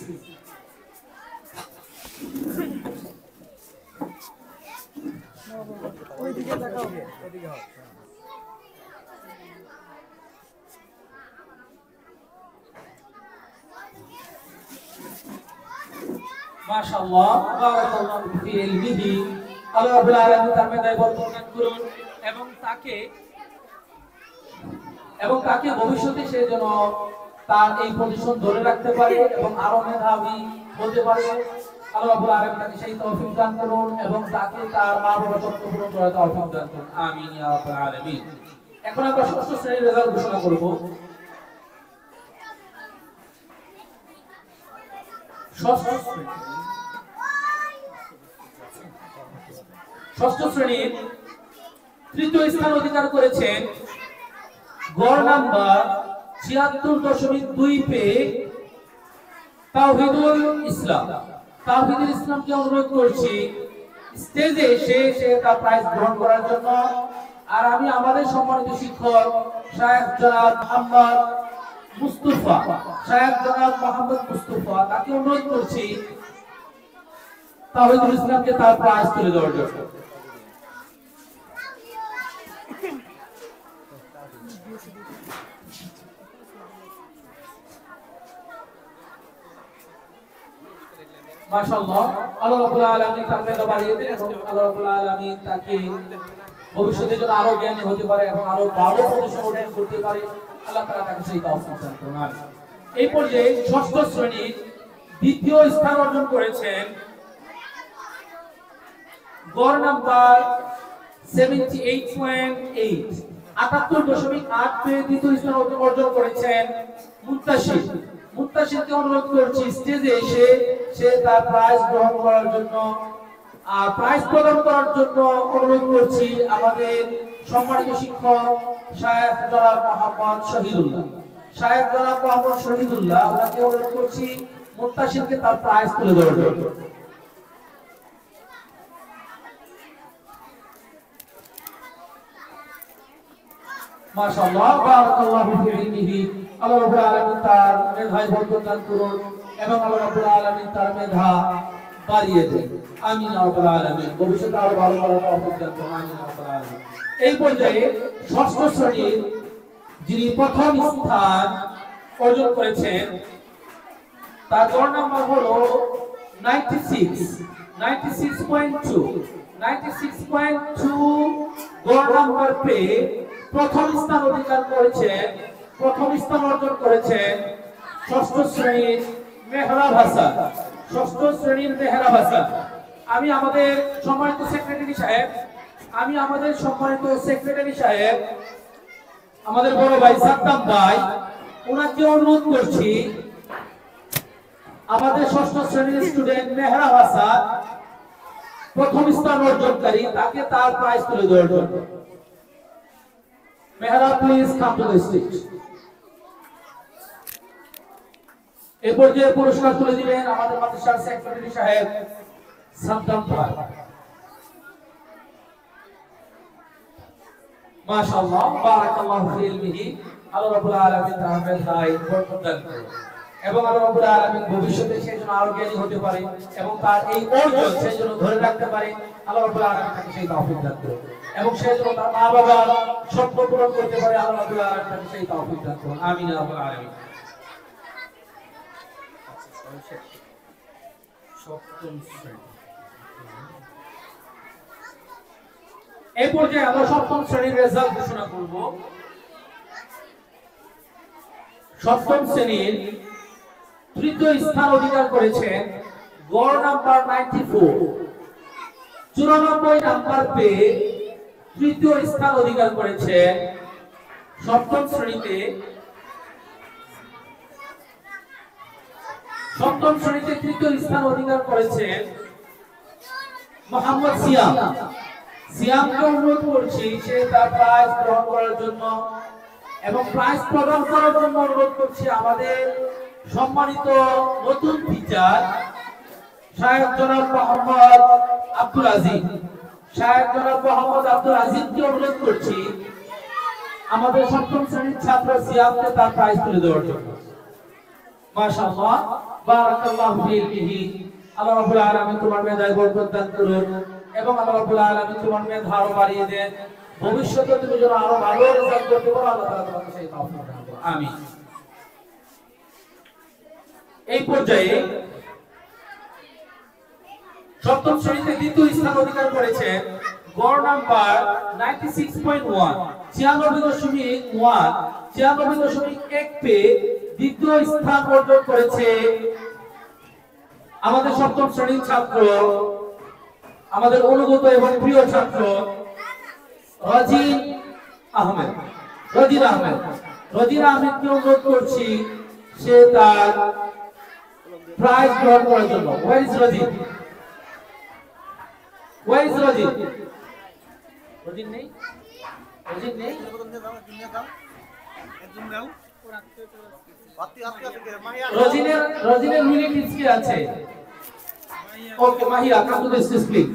ওইদিকে তাকাও, ওইদিকে হও। মাশাআল্লাহ, বারাকাল্লাহু ফি ইলমিহি। আল্লাহ রাব্বুল আলামিন তার মেধায় বরকত করুন, এবং তাকে ভবিষ্যতে সে যেন তার এই পজিশন ধরে রাখতে পারে এবং আরো মেধাবী হতে পারে। আল্লাহ রাব্বুল আলামিন তাকে সেই তৌফিক দান করুন, এবং তাকে তার মা বাবার স্বপ্ন পূরণ করার তৌফিক দান করুন, আমিন ইয়া রাব্বাল আলামিন। এখন আমরা ষষ্ঠ শ্রেণীর রেজাল্ট ঘোষণা করব। ষষ্ঠ শ্রেণীর তৃতীয় স্থান অধিকার করেছেন, গড় নাম্বার 76.2 পেয়ে তাওহীদুল ইসলাম। তাওহীদুল ইসলামকে অনুরোধ করছি স্টেজে এসে সে তার প্রাইজ গ্রহণ করার জন্য। আর আমি আমাদের সম্মানিত শিক্ষক শায়েখ জনাব মোহাম্মদ মুস্তাফা, শায়েখ জনাব মোহাম্মদ মুস্তাফা, তাকে অনুরোধ করছি তাওহীদুল ইসলামকে তার প্রাইজ তুলে দেওয়ার জন্য। মাশাআল্লাহ, আল্লাহ রাব্বুল আলামিন তার মেধা বাড়িয়ে দেন, এবং আল্লাহ রাব্বুল আলামিন তাকে ভবিষ্যতে যেন আরো জ্ঞানী হতে পারে এবং আরো ভালো পজিশন অর্জন করতে পারে। আল্লাহ তাআলা তাকে সেই তৌফিক দান করুন। এই পর্যায়ে ষষ্ঠ শ্রেণীর দ্বিতীয় স্থান অর্জন করেছেন, গড় নাম্বার 78.8, 78.8 পেয়ে দ্বিতীয় স্থান অর্জন করেছেন মুত্তাশির। মুত্তাশিরকে অনুরোধ করছি স্টেজে এসে সে তার প্রাইজ গ্রহণ করার জন্য। আর প্রাইজ প্রদান করার জন্য অনুরোধ করছি আমাদের সম্মানিত শিক্ষক শায়েখ জনাব মোহাম্মদ শহীদুল্লাহ। শায়েখ জনাব মোহাম্মদ শহীদুল্লাহ, ওনাকে অনুরোধ করছি মুত্তাশিরকে তার প্রাইজ তুলে দেওয়ার জন্য। মাশাআল্লাহ, বারাকাল্লাহু ফি ইলমিহি। আল্লাহ রাব্বুল আলামিন তার মেধায় বরকত দান করুন, এবং আল্লাহ রাব্বুল আলামিন তার মেধা বাড়িয়ে দেন, আমিন ইয়া রাব্বাল আলামিন। ভবিষ্যতে আরো ভালো ভালো তৌফিক দান করুন, আমিন ইয়া রাব্বাল আলামিন। এই পর্যায়ে ষষ্ঠ শ্রেণীর যিনি প্রথম স্থান অর্জন করেছেন, তার গড় নাম্বার হলো 96.2 গড় নাম্বার পেয়ে প্রথম স্থান অধিকার করেছেন, প্রথম স্থান অর্জন করেছেন ষষ্ঠ শ্রেণীর মেহরাব হাসান। ষষ্ঠ শ্রেণীর মেহরাব হাসান, আমি আমাদের সম্মানিত সেক্রেটারি সাহেব আমাদের বড় ভাই সাদ্দাম ভাই, ওনাকে অনুরোধ করছি আমাদের ষষ্ঠ শ্রেণীর স্টুডেন্ট মেহরা হাসান প্রথম স্থান অর্জনকারী, তাকে তার প্রাইজ তুলে দেওয়ার জন্য Mehra please come to the stage. এই পর্যায়ে পুরস্কার তুলে দিবেন আমাদের মাদ্রাসার সেক্রেটারি সাহেব সাদ্দাম ভাই। মাশাআল্লাহ, বারাকাল্লাহু ফি ইলমিহি। আল্লাহ রাব্বুল আলামিন তার মেধায় বরকত দান করুন এবং আল্লাহ রাব্বুল আলামিন ভবিষ্যতে সে যেন আরো জ্ঞানী হতে পারে এবং তার এই অর্জন সে যেন ধরে রাখতে পারে। আল্লাহ রাব্বুল আলামিন তাকে সেই তৌফিক দান করুন এবং সে যেন তার মা বাবার স্বপ্ন পূরণ করতে পারে। আল্লাহ রাব্বুল আলামিন তাকে সেই তৌফিক দান করুন। আমিন ইয়া রাব্বুল আলামিন। সপ্তম শ্রেণী, এই পর্যায়ে আমরা সপ্তম শ্রেণীর রেজাল্ট ঘোষণা করব। সপ্তম শ্রেণীর তৃতীয় স্থান অধিকার করেছেন গড় নাম্বার 94, 94 নাম্বার পেয়ে তৃতীয় স্থান অধিকার করেছেন সপ্তম শ্রেণীতে। সপ্তম শ্রেণীতে তৃতীয় স্থান অধিকার করেছেন মোহাম্মদ সিয়াম। সিয়ামকে অনুরোধ করছি সে তার প্রাইজ গ্রহণ করার জন্য এবং প্রাইজ প্রদান করার জন্য অনুরোধ করছি আমাদের সম্মানিত নতুন টিচার শায়েখ জনাব মোহাম্মদ আব্দুল আজিজ। শায়েখ জনাব মোহাম্মদ আব্দুল আজিজকে অনুরোধ করছি আমাদের সপ্তম শ্রেণীর ছাত্র সিয়ামকে তার প্রাইজ তুলে দেওয়ার জন্য। মাশাআল্লাহ, বারাকাল্লাহু ফিহি। আল্লাহ রাব্বুল আলামিন তোমার মেধায় বরকত দান করুন এবং আল্লাহ রাব্বুল আলামিন তোমার মেধা আরো বাড়িয়ে দেন। ভবিষ্যতে তুমি যেন আরো ভালো রেজাল্ট করতে পারো, আল্লাহ তাআলা তোমাকে সেই তৌফিক দান করুন। আমিন। এই পর্যায়ে সপ্তম শ্রেণীতে দ্বিতীয় স্থান অধিকার করেছেন গড় নাম্বার 96.1, 96.1, 96.1 পেয়ে দ্বিতীয় স্থান অর্জন করেছে আমাদের সপ্তম শ্রেণীর ছাত্র, আমাদের অনুগত এবং প্রিয় ছাত্র রাজিন আহমেদ। রাজিন আহমেদকে অনুরোধ করছি সে তার প্রাইজ গ্রহণ করার জন্য। War is Rajin? রাজিন নেই? রজিনের রিলেটিভস কি আছে? Okay, Mahiya come to the stage please.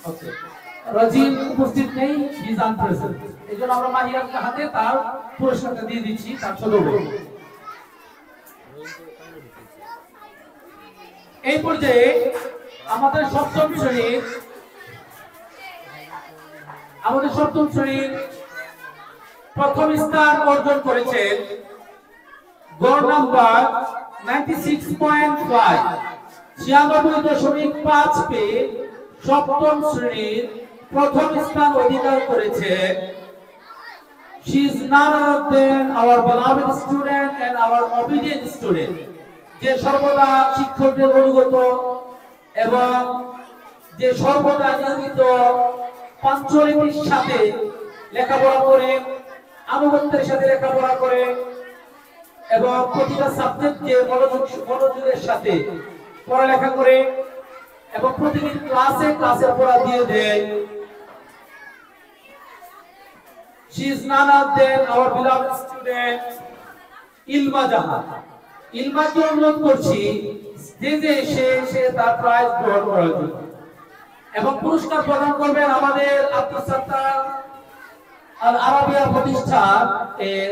Okay, Rojin উপস্থিত নেই, হি ইজ আনপ্রেজেন্ট। এজন্য আমরা মাহিয়ার হাতে তার পুরস্কারটা দিয়ে দিচ্ছি, তার ছোট বোন। এই পর্যায়ে আমাদের সপ্তম শ্রেণীর প্রথম স্থান অর্জন করেছেন গড় নাম্বার 96.5, 96.5 পেয়ে সপ্তম শ্রেণীর প্রথম স্থান অধিকার করেছে। She is none other than our beloved student and our obedient student, যে সর্বদা শিক্ষকদের অনুগত এবং যে সর্বদা নিয়মিত পাঞ্চলিটির সাথে লেখাপড়া করে, আনুগত্যের সাথে লেখাপড়া করে এবং প্রতিটা সাবজেক্টকে মনোযোগের সাথে পড়ালেখা করে এবং প্রতিদিন ক্লাসের পড়া দিয়ে দেয়। She is none other than our beloved student ইলমা জাহান। ইলমাকে অনুরোধ করছি স্টেজে এসে তার প্রাইজ গ্রহণ করার জন্য এবং পুরস্কার প্রদান করবেন আমাদের আব্দুল সাত্তার আল আরাবিয়া প্রতিষ্ঠান এর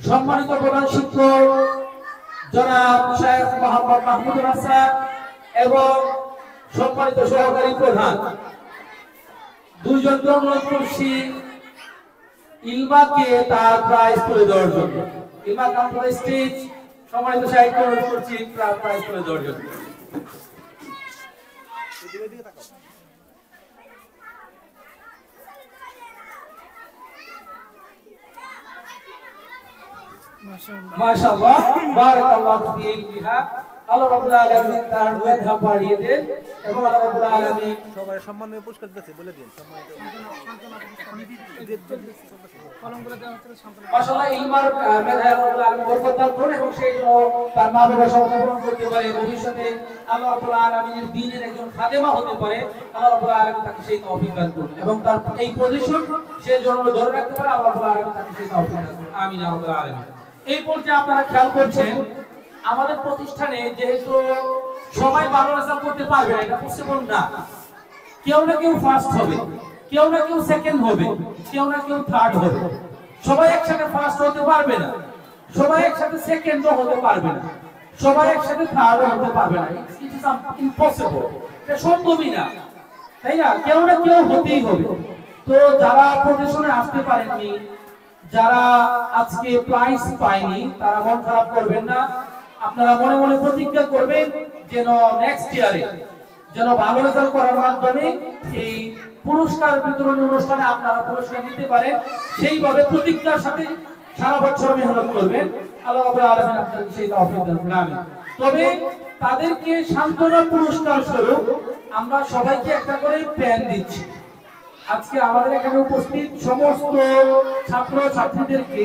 সম্মানিত প্রধান শিক্ষক জনাব শায়েখ মোহাম্মদ মাহমুদুল হাসান এবং সম্মানিত সহকারী প্রধান। দুইজনকে অনুরোধ করছি ইলমাকে তার প্রাইজ তুলে দেওয়ার জন্য। ইলমা কাম টু দ্য স্টেজ। সম্মানিত সাহিত্যকে অনুরোধ করছি প্রাইজ তুলে দেওয়ার জন্য। মাশাআল্লাহ, বারাকাল্লাহু ফিহা। আল্লাহ রাব্বুল আলামিন তার মেধা বাড়িয়ে দেন এবং আল্লাহ রাব্বুল আলামিন সবাই সম্মানীয় পুরস্কার দিতেছে বলে দিন সম্মানিত কলমগুলো দেওয়া হচ্ছে সান্ত্বনা। মাশাআল্লাহ ইলমার মেধা আল্লাহ রাব্বুল আলামিন বরকত দান করুন এবং সেই জন্য তার মা বাবা সংরক্ষণ করতে পারে, ভবিষ্যতে আল্লাহ রাব্বুল আলামিনের দ্বীনের একজন খাদেমা হতে পারে, আল্লাহ রাব্বুল আলামিন তাকে সেই তৌফিক দান করুন এবং তার এই পজিশন সে জন্য ধরে রাখতে পারে, আল্লাহ রাব্বুল আলামিন তাকে সেই তৌফিক দান করুন। আমিন ইয়া রাব্বুল আলামিন। এই পর্যায়ে আপনারা খেয়াল করছেন আমাদের প্রতিষ্ঠানে যেহেতু সবাই ভালো রেজাল্ট করতে পারবে না, এটা পসিবল না। কেউ না কেউ ফার্স্ট হবে, কেউ না কেউ সেকেন্ড হবে, কেউ না কেউ থার্ড হবে। সবাই একসাথে ফার্স্ট হতে পারবে না, সবাই একসাথে সেকেন্ডও হতে পারবে না, সবাই একসাথে থার্ডও হতে পারবে না। ইট ইজ ইম্পসিবল, এটা সম্ভবই না, তাই না? কেউ না কেউ হতেই হবে। তো যারা পজিশনে আসতে পারেননি, যারা আজকে প্রাইজ পায়নি, তারা মন খারাপ করবেন না। আপনারা মনে মনে প্রতিজ্ঞা করবেন যেন নেক্সট ইয়ারে যেন ভালো রেজাল্ট করার মাধ্যমে এই পুরস্কার বিতরণী অনুষ্ঠানে আপনারা পুরস্কার নিতে পারেন। সেইভাবে প্রতিজ্ঞার সাথে সারা বছর মেহনত করবেন, আল্লাহ রাব্বুল আলামিন আপনাদের সেই তৌফিক দান করুন। আমিন। তবে তাদেরকে সান্ত্বনা পুরস্কার স্বরূপ আমরা সবাইকে একটা করে পেন দিচ্ছি। আজকে আমাদের এখানে উপস্থিত সমস্ত ছাত্র ছাত্রীদেরকে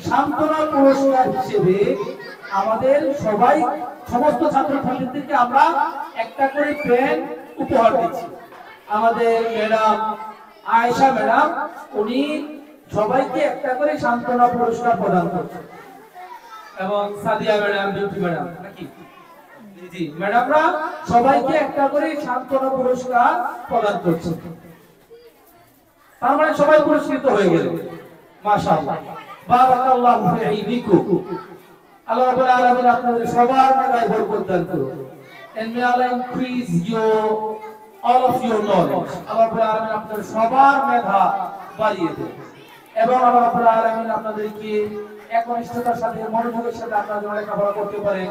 সান্ত্বনা পুরস্কার হিসেবে আমাদের সমস্ত ছাত্র ছাত্রীদেরকে আমরা একটা করে পেন উপহার দিচ্ছি। আমাদের ম্যাডাম আয়েশা ম্যাডাম উনি সবাইকে একটা করে সান্ত্বনা পুরস্কার প্রদান করছেন এবং সাদিয়া ম্যাডাম, বিউটি ম্যাডাম নাকি জি ম্যাডামরা সবাইকে একটা করে সান্ত্বনা পুরস্কার প্রদান করছেন। তার মানে সবাই পুরস্কৃত হয়ে গেল। মাশাআল্লাহ, বারাকাল্লাহু ফীকুম। আল্লাহ রাব্বুল আলামিন আপনাদের সবার মেধায় বরকত দান করুন। And may Allah increase all of your knowledge. আল্লাহ রাব্বুল আলামিন আপনাদের সবার মেধা বাড়িয়ে দেন এবং আল্লাহ রাব্বুল আলামিন আপনাদেরকে একনিষ্ঠতার সাথে মনোযোগের সাথে আপনারা যেন লেখাপড়া করতে পারেন।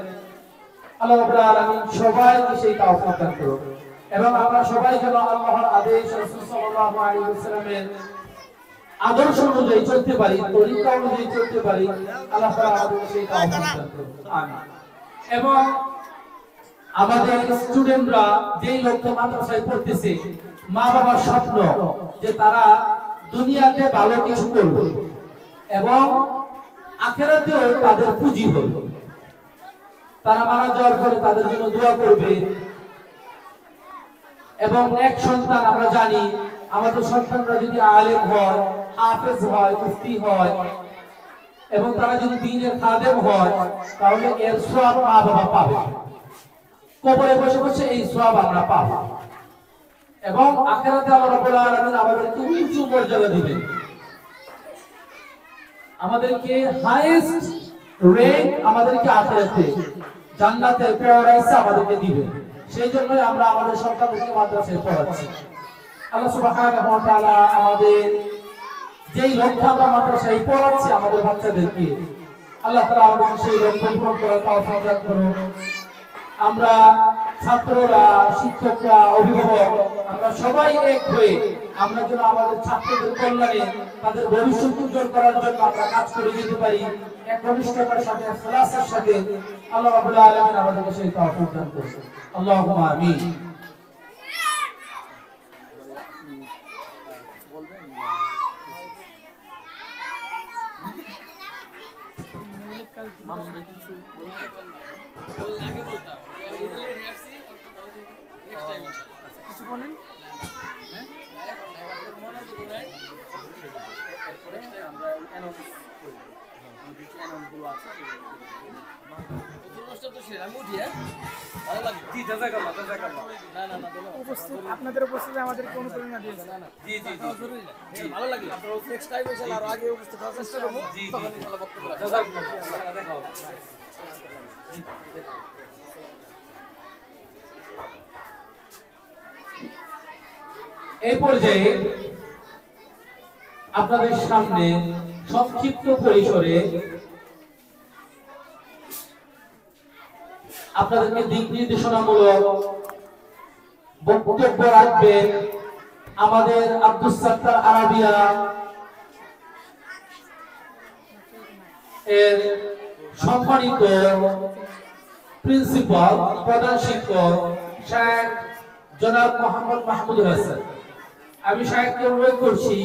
আল্লাহ রাব্বুল আলামিন সবাইকে সেই তৌফিক দান করুন এবং আমরা সবাই যেন আল্লাহর আদেশ রাসূল সাল্লাল্লাহু আলাইহি ওয়াসাল্লামের আদর্শ অনুযায়ী চলতে পারি, তরিকা অনুযায়ী চলতে পারি। আল্লাহ তাআলা আমাদের সেই তৌফিক দান করুন। আমিন। এবং আমাদের স্টুডেন্টরা যেই লক্ষ্য মাদ্রাসায় পড়তেছে, মা বাবার স্বপ্ন যে তারা দুনিয়াতে ভালো কিছু করবে এবং আখিরাতেও তাদের পুঁজি হবে। তারা মারা যাওয়ার পরে তাদের জন্য দোয়া করবে এবং এক সন্তান আমরা জানি আমাদের সন্তানরা যদি আলেম হয়, হাফেজ হয়, মুফতি হয় এবং তারা যদি দ্বীনের খাদেম হয়, তাহলে এর সওয়াব মা বাবা পাবে। কবরে বসে বসে এই সওয়াব আমরা পাবো এবং আখিরাতে আল্লাহ রাব্বুল আলামিন আমাদেরকে উঁচু মর্যাদা দিবেন, আমাদেরকে হাইয়েস্ট র্যাঙ্ক আমাদেরকে আখিরাতে জান্নাতে প্যারাডাইসে আমাদেরকে দিবেন। সেই জন্যই আমরা আমাদের সন্তানদেরকে মাদ্রাসায় পড়াচ্ছি। আল্লাহ সুবহানাহু ওয়া তাআলা আমাদের যেই লক্ষ্যে আমরা মাদ্রাসায় পড়াচ্ছি আমাদের বাচ্চাদেরকে, আল্লাহ তাআলা আমাদের সেই লক্ষ্য পূরণ করার তৌফিক দান করুন। আমরা ছাত্ররা, শিক্ষকরা, অভিভাবক আমরা সবাই এক হয়ে আমরা যেন আমাদের ছাত্রদের কল্যাণে তাদের ভবিষ্যৎ উজ্জ্বল করার জন্য আমরা কাজ করে যেতে পারি একনিষ্ঠতার সাথে, ইখলাসের সাথে। আল্লাহ রাব্বুল আলামিন আমাদেরকে সেই তৌফিক দান করুন। আল্লাহুম্মা আমিন। কিছু বলেন। আপনাদের উপস্থিতি আমাদেরকে অনুপ্রেরণা দিয়েছে। জি জি জি ভালো লাগলো। আপনারা নেক্সট টাইম এসে আরো আগে উপস্থিত হওয়ার চেষ্টা করব। জি তখন ইনশাআল্লাহ বক্তব্য রাখবো। জাযাকুমুল্লাহ, দেখা হবে। এই পর্যায়ে আপনাদের সামনে সংক্ষিপ্ত পরিসরে আপনাদেরকে দিক নির্দেশনামূলক বক্তব্য রাখবেন আমাদের আব্দুস সাত্তার আরাবিয়া এর সম্মানিত প্রিন্সিপাল প্রধান শিক্ষক শায়েখ জনাব মোহাম্মদ মাহমুদ হাসান, আমি শায়েখকে অনুরোধ করছি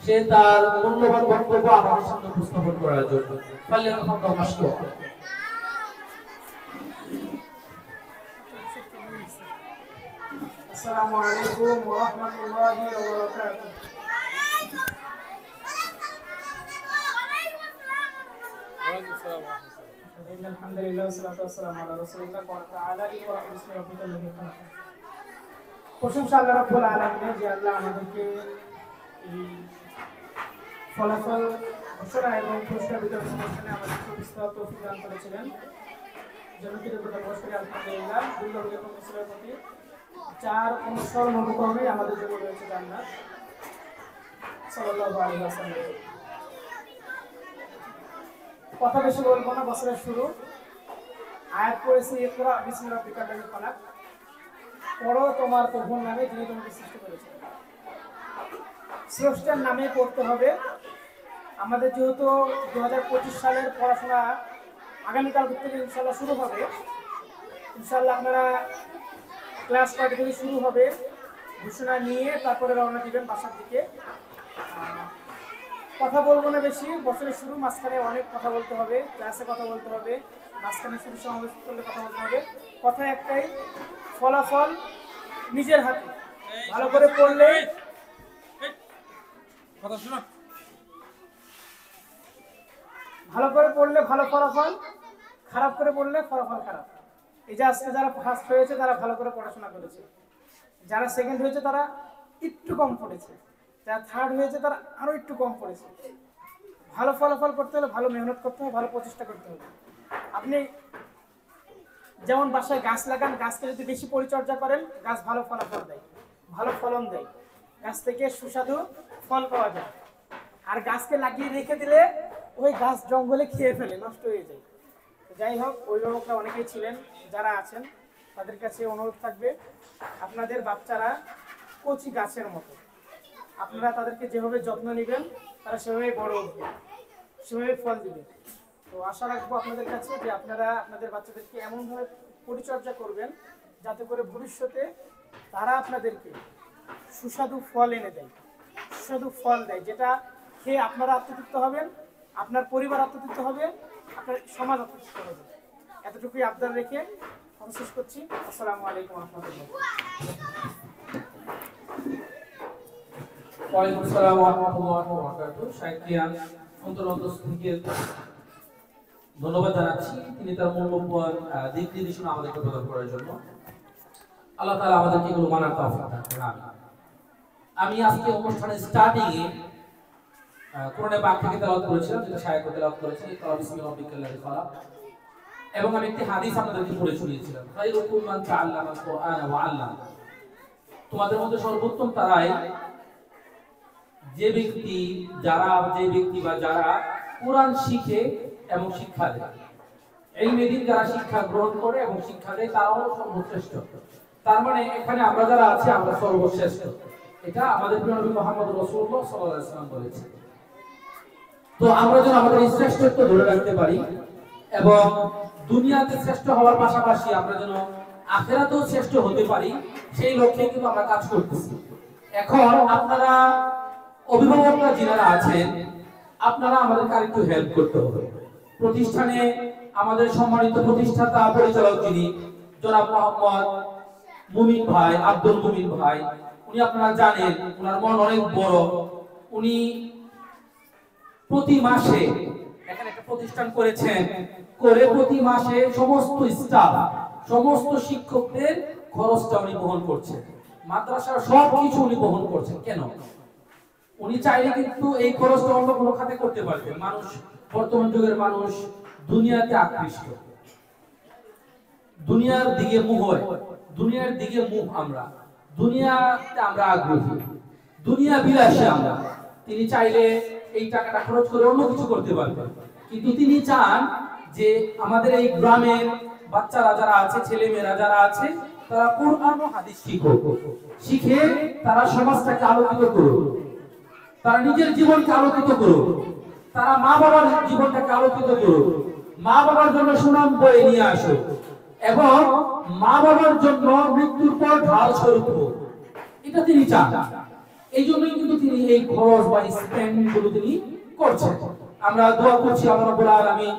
সে তার মূল্যবান বক্তব্য আমাদের সামনে উপস্থাপন করার জন্য। আসসালামু আলাইকুম ওয়া রাহমাতুল্লাহি ওয়া বারাকাতুহু। আলহামদুলিল্লাহ ওয়াসসালাতু ওয়াসসালামু আলা রাসূলিল্লাহ ওয়া আলা আলিহি ওয়া সাহবিহি। প্রশংসা আল্লাহ রাব্বুল আলামিনের, যে আল্লাহ আমাদেরকে এই ফলাফল ঘোষণা এবং পুরস্কার বিতরণ অনুষ্ঠানে আমাদেরকে বিস্তারিত তৌফিক দান করেছিলেন। জন্য কৃতজ্ঞতা প্রকাশ করি আলহামদুলিল্লাহ। দুর্গা মুসলিমের প্রতি চার অনুসরণ অনুকরণে আমাদের জন্য রয়েছে জান্নাত। সাল্লাল্লাহু আলাইহি ওয়াসাল্লাম। কথা বেশি বলবো না, বছরের শুরু আয়াত পড়েছি, ইকরা বিসমি রাব্বিকাল লাযী খালাক, পড়ো তোমার প্রভুর নামে যিনি তোমাকে সৃষ্টি করেছেন। স্রষ্টার নামে পড়তে হবে। আমাদের যেহেতু 2025 সালের পড়াশোনা আগামীকাল থেকে ইনশাআল্লাহ শুরু হবে, ইনশাআল্লাহ আপনারা ক্লাস কয়টা থেকে শুরু হবে ঘোষণা নিয়ে তারপরে রওনা দিবেন বাসার দিকে। কথা বলবো না বেশি, বছরের শুরু, মাঝখানে অনেক কথা বলতে হবে, ক্লাসে কথা বলতে হবে, মাঝখানে শুরু সমাবেশ করলে কথা বলতে হবে। কথা একটাই, ফলাফল নিজের হাতে। ভালো করে পড়লে ভালো ফলাফল, খারাপ করে পড়লে ফলাফল খারাপ। এই যে আজকে যারা ফার্স্ট হয়েছে তারা ভালো করে পড়াশোনা করেছে, যারা সেকেন্ড হয়েছে তারা একটু কম পড়েছে, যারা থার্ড হয়েছে তারা আরো একটু কম পড়েছে। ভালো ফলাফল করতে হলে ভালো মেহনত করতে হবে, ভালো প্রচেষ্টা করতে হবে। আপনি যেমন বাসায় গাছ লাগান, গাছকে যদি বেশি পরিচর্যা করেন গাছ ভালো ফলাফল দেয়, ভালো ফলন দেয়, গাছ থেকে সুস্বাদু ফল পাওয়া যায়। আর গাছকে লাগিয়ে রেখে দিলে ওই গাছ জঙ্গলে খেয়ে ফেলে, নষ্ট হয়ে যায়। যাই হোক, অভিভাবকরা অনেকেই ছিলেন, যারা আছেন তাদের কাছে অনুরোধ থাকবে, আপনাদের বাচ্চারা কচি গাছের মতো, আপনারা তাদেরকে যেভাবে যত্ন নেবেন তারা সেভাবেই বড় উঠবে, সেভাবে ফল দিবে। তো আশা রাখবো আপনাদের কাছে যে আপনারা আপনাদের বাচ্চাদেরকে এমনভাবে পরিচর্যা করবেন যাতে করে ভবিষ্যতে তারা আপনাদেরকে সুস্বাদু ফল এনে দেয়, সুস্বাদু ফল দেয়, যেটা খেয়ে আপনারা আত্মতৃপ্ত হবেন, আপনার পরিবার আত্মতৃপ্ত হবে, আপনার সমাজ আত্মতৃপ্ত হবে। এতটুকুই আবদার রেখে আমি শেষ করছি। আসসালামু আলাইকুম ওয়া রাহমাতুল্লাহ। ওয়ালাইকুম আসসালাম ওয়া রাহমাতুল্লাহি ওয়া বারাকাতুহু। শায়েখকে অন্তরস্থল থেকে ধন্যবাদ জানাচ্ছি, তিনি তার মূল্যবান দিক নির্দেশনা আমাদেরকে প্রদান করার জন্য। আল্লাহ তাআলা আমাদেরকে এগুলো মানার তৌফিক দান করুন। আমি আজকে অনুষ্ঠানের স্টার্টিং এ কোরআনে পাক থেকে তেলাওয়াত করেছিলাম, যেটা শায়েখ তেলাওয়াত করেছেন, ইকরা বিসমি রাব্বিকাল লাযী খালাক, এবং আমি একটি হাদিস আপনাদেরকে পড়ে শুনিয়েছিলাম, খায়রুকুম মান তাআল্লামাল কুরআন ওয়া আল্লাম। তোমাদের মধ্যে সর্বোত্তম তারাই যে ব্যক্তি বা যারা কোরআন শিখে এবং শিক্ষা দেয়। এই মেদিন যারা শিক্ষা গ্রহণ করে এবং শিক্ষা দেয় তারা হলো সর্বশ্রেষ্ঠ। তার মানে এখানে আমরা যারা আছি আমরা সর্বশ্রেষ্ঠ, এটা আমাদের প্রিয় নবী মুহাম্মদ রাসূলুল্লাহ সাল্লাল্লাহু আলাইহি ওয়াসাল্লাম বলেছেন। তো আমরা যেন আমাদের এই শ্রেষ্ঠত্ব ধরে রাখতে পারি এবং দুনিয়াতে শ্রেষ্ঠ হওয়ার পাশাপাশি আমরা যেন আখিরাতেও শ্রেষ্ঠ হতে পারি, সেই লক্ষ্যে কিন্তু আমরা কাজ করতেছি। এখন আপনারা অভিভাবকরা যারা আছেন, আপনারা আমাদেরকে আরেকটু হেল্প করতে হবে। প্রতিষ্ঠানে আমাদের সম্মানিত প্রতিষ্ঠাতা পরিচালক যিনি জনাব মোহাম্মদ মুমিন ভাই, আব্দুল মুমিন ভাই, উনি আপনারা জানেন ওনার মন অনেক বড়। উনি প্রতি মাসে এখানে একটা প্রতিষ্ঠান করেছেন, করে প্রতি মাসে সমস্ত স্টাফ, সমস্ত শিক্ষকদের খরচটা উনি বহন করছেন, মাদ্রাসার সবকিছু উনি বহন করছেন। কেন? উনি চাইলে কিন্তু এই খরচটা অন্য কোনো খাতে করতে পারতেন। মানুষ, বর্তমান যুগের মানুষ দুনিয়াতে আকৃষ্ট, দুনিয়ার দিকে মুখ হয়, দুনিয়ার দিকে মুখ, আমরা দুনিয়াতে আমরা আগ্রহী, দুনিয়া বিলাসী আমরা। তিনি চাইলে এই টাকাটা খরচ করে অন্য কিছু করতে পারবেন, কিন্তু তিনি চান যে আমাদের এই গ্রামের বাচ্চারা যারা আছে, ছেলেমেয়েরা যারা আছে, তারা কোরআন ও হাদিস শিখে তারা সমাজটাকে আলোকিত করুক, তারা নিজের জীবনকে আলোকিত করুক, তারা মা বাবার জীবনটাকে আলোকিত করুক, মা বাবার জন্য সুনাম বয়ে নিয়ে আসুক। এবং মা বাবার জন্য মৃত্যুর পর ঢাল স্বরূপ হোক, এটা তিনি চান। এই জন্যই কিন্তু তিনি এই খরচ বা স্পেন্ড গুলো তিনি করছেন। আমরা দোয়া করছি আল্লাহ রাব্বুল আলামিন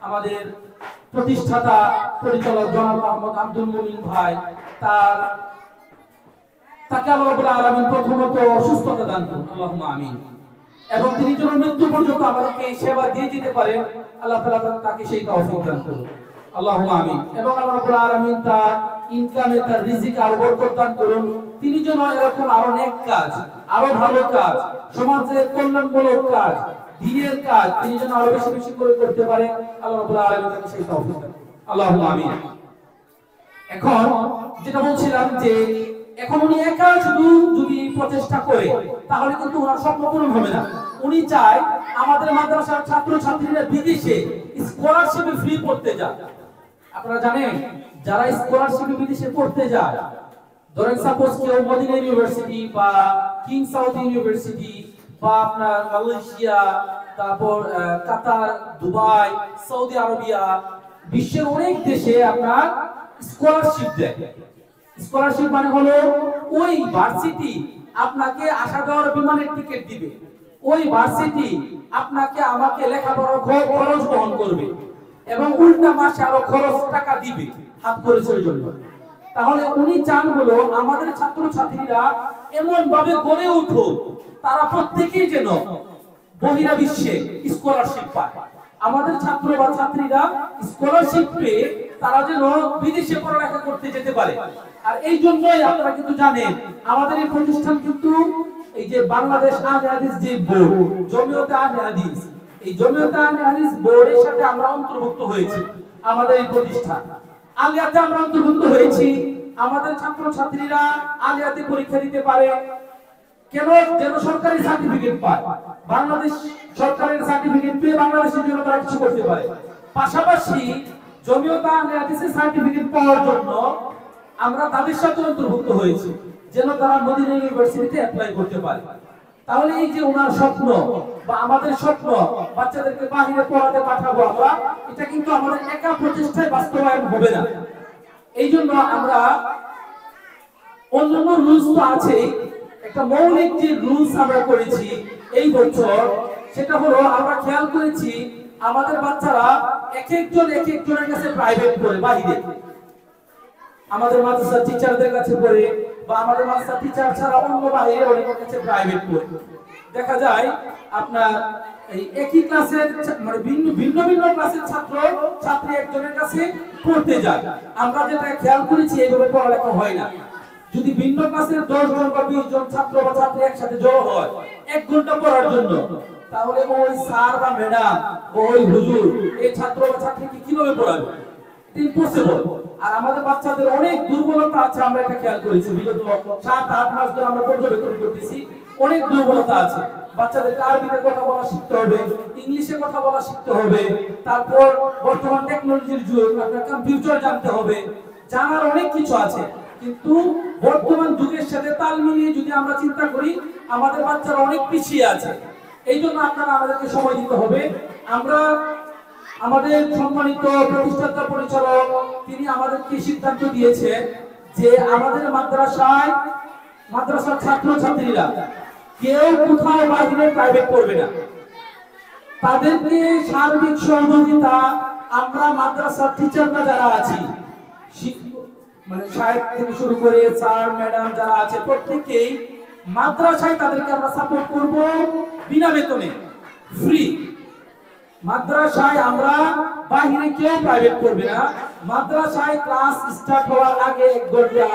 আমাদের প্রতিষ্ঠাতা পরিচালক জনাব মোহাম্মদ আব্দুল মুমিন ভাই তাকে আল্লাহ রাব্বুল আলামিন প্রথমত সুস্থতা দান করুন, আল্লাহুম্মা আমিন। এবং তিনি যেন মৃত্যু পর্যন্ত আমাদেরকে এই সেবা দিয়ে যেতে পারেন, আল্লাহ তাআলা তাকে সেই তৌফিক দান করুন, আল্লাহুম্মা আমিন। এবং আল্লাহ রাব্বুল আলামিন তার ইনকামে তার রিজিকে আরো বরকত দান করুন। তিনি যেন এরকম আরো নেক কাজ, আরো ভালো কাজ, সমাজের কল্যাণমূলক কাজ, দ্বীনের কাজ তিনি যেন আরো বেশি বেশি করে করতে পারে, আল্লাহ রাব্বুল আলামিন তাকে সেই তৌফিক দান করুন, আল্লাহুম্মা আমিন। এখন যেটা বলছিলাম যে এখন উনি একা শুধু যদি প্রচেষ্টা করে তাহলে কিন্তু ওনার স্বপ্ন পূরণ হবে না। উনি চায় আমাদের মাদ্রাসার ছাত্র ছাত্রীরা বিদেশে স্কলারশিপে ফ্রি পড়তে যায়। আপনারা জানেন যারা স্কলারশিপে বিদেশে পড়তে যায়, ধরেন সাপোজ কেউ মদিনা ইউনিভার্সিটি বা কিং সাউথ ইউনিভার্সিটি বা আপনার মালয়েশিয়া, তারপর কাতার, দুবাই, সৌদি আরবিয়া, বিশ্বের অনেক দেশে আপনার স্কলারশিপ দেয়। স্কলারশিপ মানে হলো ওই ভার্সিটি আপনাকে আসা যাওয়ার বিমানের টিকিট দিবে, ওই ভার্সিটি আপনাকে আমাকে লেখাপড়ার খরচ বহন করবে এবং উল্টা মাসে আরো খরচ টাকা দিবে হাত খরচের জন্য। তাহলে উনি চান হলো আমাদের ছাত্র ছাত্রীরা এমন ভাবে গড়ে উঠুক তারা প্রত্যেকেই যেন বহিরা বিশ্বে স্কলারশিপ পায়। আমাদের ছাত্র বা ছাত্রীরা স্কলারশিপ পেয়ে তারা যেন বিদেশে পড়ালেখা করতে যেতে পারে। আর এই জন্যই আপনারা কিন্তু জানেন আমাদের এই প্রতিষ্ঠান কিন্তু এই যে বাংলাদেশ আহলে হাদিস যে বোর্ড, জমিয়তে আহলে হাদিস, এই জমিয়তে আহলে হাদিস বোর্ডের সাথে আমরা অন্তর্ভুক্ত হয়েছি। আমাদের এই প্রতিষ্ঠান আলিয়াতে আমরা অন্তর্ভুক্ত হয়েছি। আমাদের ছাত্র ছাত্রীরা আলিয়াতে পরীক্ষা দিতে পারে, কেন? যেন সরকারি সার্টিফিকেট পায়, বাংলাদেশ সরকারের সার্টিফিকেট পেয়ে বাংলাদেশের জন্য তারা কিছু করতে পারে। পাশাপাশি জমিয়তে আহলে হাদিসের সার্টিফিকেট পাওয়ার জন্য আমরা তাদের সাথে অন্তর্ভুক্ত হয়েছি যেন তারা মদিনা ইউনিভার্সিটিতে অ্যাপ্লাই করতে পারে। তাহলে এই যে ওনার স্বপ্ন বা আমাদের স্বপ্ন বাচ্চাদেরকে বাইরে পড়াতে পাঠাবো আমরা, এটা কিন্তু আমাদের একা প্রচেষ্টায় বাস্তবায়ন হবে না। এই জন্য আমরা অন্যান্য রুলস তো আছে, একটা মৌলিক যে রুলস আমরা করেছি এই বছর, সেটা হলো আমরা খেয়াল করেছি আমাদের বাচ্চারা এক একজনের কাছে প্রাইভেট পড়ে বাইরে, আমাদের মাদ্রাসার টিচারদের কাছে পড়ে বা আমাদের মাদ্রাসার টিচার ছাড়া অন্য বাইরে অনেকের কাছে প্রাইভেট পড়ে। দেখা যায় আপনার এই একই ক্লাসের মানে ভিন্ন ভিন্ন ক্লাসের ছাত্র ছাত্রী একজনের কাছে পড়তে যায়। আমরা যেটা খেয়াল করেছি এইভাবে পড়ালেখা হয় না। যদি ভিন্ন ক্লাসের 10 জন বা 20 জন ছাত্র বা ছাত্রী একসাথে জড়ো হয় 1 ঘন্টা পড়ার জন্য, তাহলে ওই স্যার বা ম্যাডাম ওই হুজুর এই ছাত্র বা ছাত্রীকে কিভাবে পড়াবে? ইম্পসিবল। আর আমাদের বাচ্চাদের অনেক দুর্বলতা আছে, আমরা এটা খেয়াল করেছি বিগত 7-8 মাস ধরে আমরা পর্যবেক্ষণ করতেছি। অনেক দুর্বলতা আছে। বাচ্চাদেরকে আরবিতে কথা বলা শিখতে হবে, ইংলিশে কথা বলা শিখতে হবে, তারপর বর্তমান টেকনোলজির যুগ, আপনার কম্পিউটার জানতে হবে, জানার অনেক কিছু আছে। কিন্তু বর্তমান যুগের সাথে তাল মিলিয়ে যদি আমরা চিন্তা করি আমাদের বাচ্চারা অনেক পিছিয়ে আছে। এই জন্য আপনারা আমাদেরকে সময় দিতে হবে। আমরা আমাদের সম্মানিত প্রতিষ্ঠাতা পরিচালক তিনি আমাদেরকে সিদ্ধান্ত দিয়েছে যে আমাদের মাদ্রাসার ছাত্র ছাত্রীরা কেউ কোথাও বাইরে প্রাইভেট পড়বে না। তাদেরকে সার্বিক সহযোগিতা আমরা মাদ্রাসার টিচাররা যারা আছি, মানে সাহেব থেকে শুরু করে স্যার ম্যাডাম যারা আছে প্রত্যেককেই মাদ্রাসায় তাদেরকে আমরা সাপোর্ট করব বিনা বেতনে, ফ্রি। মাদ্রাসায় আমরা বাইরে কেউ প্রাইভেট করবে না। মাদ্রাসায় ক্লাস স্টার্ট হওয়ার আগে 1 ঘন্টা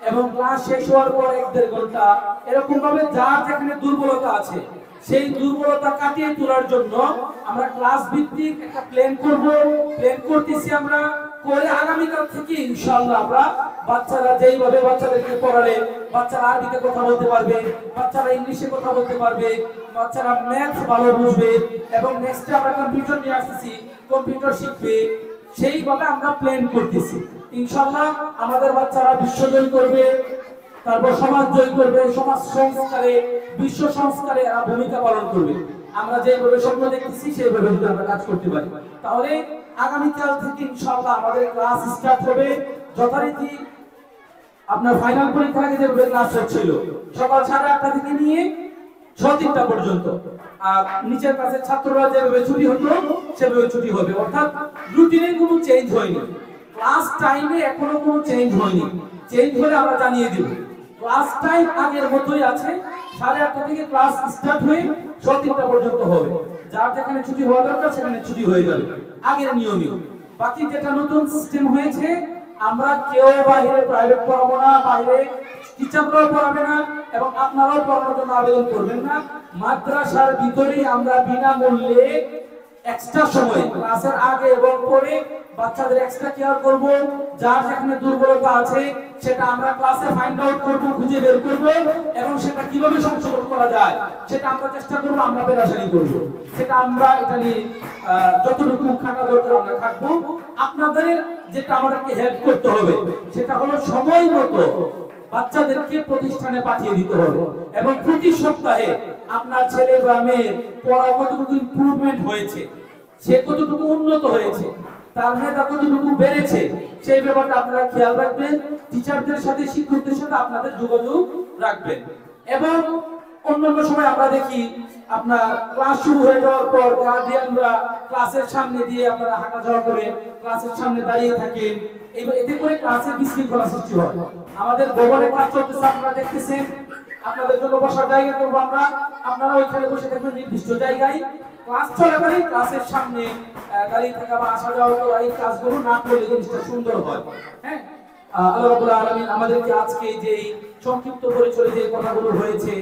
এবং ক্লাস শেষ হওয়ার পর 1-1.5 ঘন্টা এরকম ভাবে যার যেখানে দুর্বলতা আছে সেই দুর্বলতা কাটিয়ে তোলার জন্য আমরা ক্লাস ভিত্তিক একটা প্ল্যান করতেছি আমরা। করে আগামীকাল থেকে ইনশাআল্লাহ আমরা বাচ্চারা যেইভাবে বাচ্চাদেরকে পড়ালে বাচ্চারা আরবিতে কথা বলতে পারবে, বাচ্চারা ইংলিশে কথা বলতে পারবে, বাচ্চারা ম্যাথস ভালো বুঝবে এবং নেক্সটে আমরা কম্পিউটার নিয়ে আসতেছি, কম্পিউটার শিখবে, সেইভাবে আমরা প্ল্যান করতেছি। ইনশাআল্লাহ আমাদের বাচ্চারা বিশ্বজয় করবে, তারপর সমাজ জয় করবে, সমাজ সংস্কারে বিশ্ব সংস্কারে এরা ভূমিকা পালন করবে। আমরা যেভাবে স্বপ্ন দেখতেছি সেইভাবে যদি আমরা কাজ করতে পারি, তাহলে আগামীকাল থেকে ইনশাআল্লাহ আমাদের ক্লাস স্টার্ট হবে যথারীতি। আপনার ফাইনাল পরীক্ষার আগে যেভাবে ক্লাস হচ্ছিল সকাল 8:30 থেকে নিয়ে 6:30 পর্যন্ত, আর নিচের ক্লাসের ছাত্ররা যেভাবে ছুটি হতো সেভাবে ছুটি হবে, অর্থাৎ রুটিনের কোনো চেঞ্জ হয়নি। ক্লাস টাইমে এখনো কোনো চেঞ্জ হয়নি, চেঞ্জ হলে আমরা জানিয়ে দিব। ক্লাস টাইম আগের মতোই আছে, 8:30 থেকে ক্লাস স্টার্ট হয়ে 6:30 পর্যন্ত হবে। যার যেখানে ছুটি হওয়া দরকার সেখানে ছুটি হয়ে যাবে আগের নিয়মে। বাকি যেটা নতুন সিস্টেম হয়েছে, আমরা কেউ বাইরে প্রাইভেট পড়াবো না, বাইরে টিচাররাও পড়াবে না এবং আপনারাও পড়ানোর জন্য আবেদন করবেন না। মাদ্রাসার ভিতরেই আমরা বিনামূল্যে এক্সট্রা সময় ক্লাসের আগে এবং পরে বাচ্চাদের এক্সট্রা কেয়ার করব। যার যেখানে দুর্বলতা আছে সেটা আমরা ক্লাসে ফাইন্ড আউট করব, খুঁজে বের করব এবং সেটা কিভাবে সংশোধন করা যায় সেটা আমরা চেষ্টা করব, আমরা পেরাশানি করব। সেটা আমরা এটা নিয়ে যতটুকু খাটা দরকার আমরা থাকবো। আপনাদের যেটা আমাদেরকে হেল্প করতে হবে সেটা হলো সময় মতো বাচ্চাদেরকে প্রতিষ্ঠানে পাঠিয়ে দিতে হবে এবং প্রতি সপ্তাহে আপনার ছেলে বা মেয়ের পড়া কতটুকু ইমপ্রুভমেন্ট হয়েছে, সে কতটুকু উন্নত হয়েছে, তার মেধা কতটুকু বেড়েছে, সেই ব্যাপারটা আপনারা খেয়াল রাখবেন। টিচারদের সাথে শিক্ষকদের সাথে আপনাদের যোগাযোগ রাখবেন। এবং অন্যান্য সময় আমরা দেখি আপনার ক্লাস শুরু হয়ে যাওয়ার পর গার্ডিয়ানরা ক্লাসের সামনে দিয়ে আপনারা হাঁটাচলা করে ক্লাসের সামনে দাঁড়িয়ে থাকেন, এতে করে ক্লাসের বিশৃঙ্খলা সৃষ্টি হয়। আমাদের ভবনে ক্লাস চলতেছে, আপনারা দেখতেছেন, আপনাদের জন্য বসার জায়গা করবো আমরা, আপনারা ওইখানে বসে থাকবেন নির্দিষ্ট জায়গায়। ক্লাস চলাকালীন ক্লাসের সামনে দাঁড়িয়ে থাকা বা আসা যাওয়া করা এই কাজগুলো না করলে জিনিসটা সুন্দর হয়। হ্যাঁ, আল্লাহ রাব্বুল আলামিন আমাদেরকে আজকে যে সংক্ষিপ্ত পরিচয়ে যে কথাগুলো হয়েছে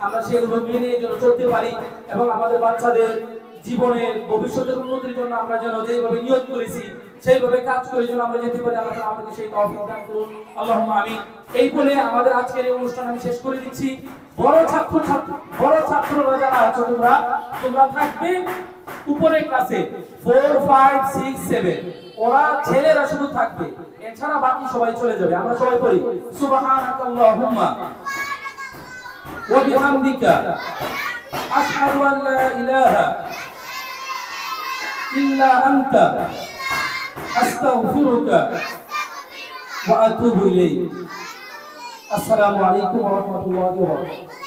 আমরা সেগুলো মেনে যেন চলতে পারি এবং আমাদের বাচ্চাদের জীবনের ভবিষ্যতের উন্নতির জন্য আমরা যেন যেভাবে নিয়ত করেছি সেইভাবে কাজ করে যেন আমরা যেতে পারি, আল্লাহ তাআলা আমাদেরকে সেই তৌফিক দান করুন, আল্লাহুম্মা আমিন। এই বলে আমাদের আজকের এই অনুষ্ঠান আমি শেষ করে দিচ্ছি। বড় ছাত্ররা যারা আছো তোমরা থাকবে উপরে ক্লাসে 4, 5, 6, 7, ওরা ছেলেরা শুধু থাকবে, এছাড়া বাকি সবাই চলে যাবে। আমরা সবাই পড়ি সুবহানাকাল্লাহুম্মা ওয়া বিহামদিকা আশহাদু আন লা ইলাহা ইল্লা আনতা আস্তাগফিরুকা ওয়া আতুবু ইলাইক। আসসালামু আলাইকুম ওয়া রাহমাতুল্লাহি ওয়া বারাকাতুহু।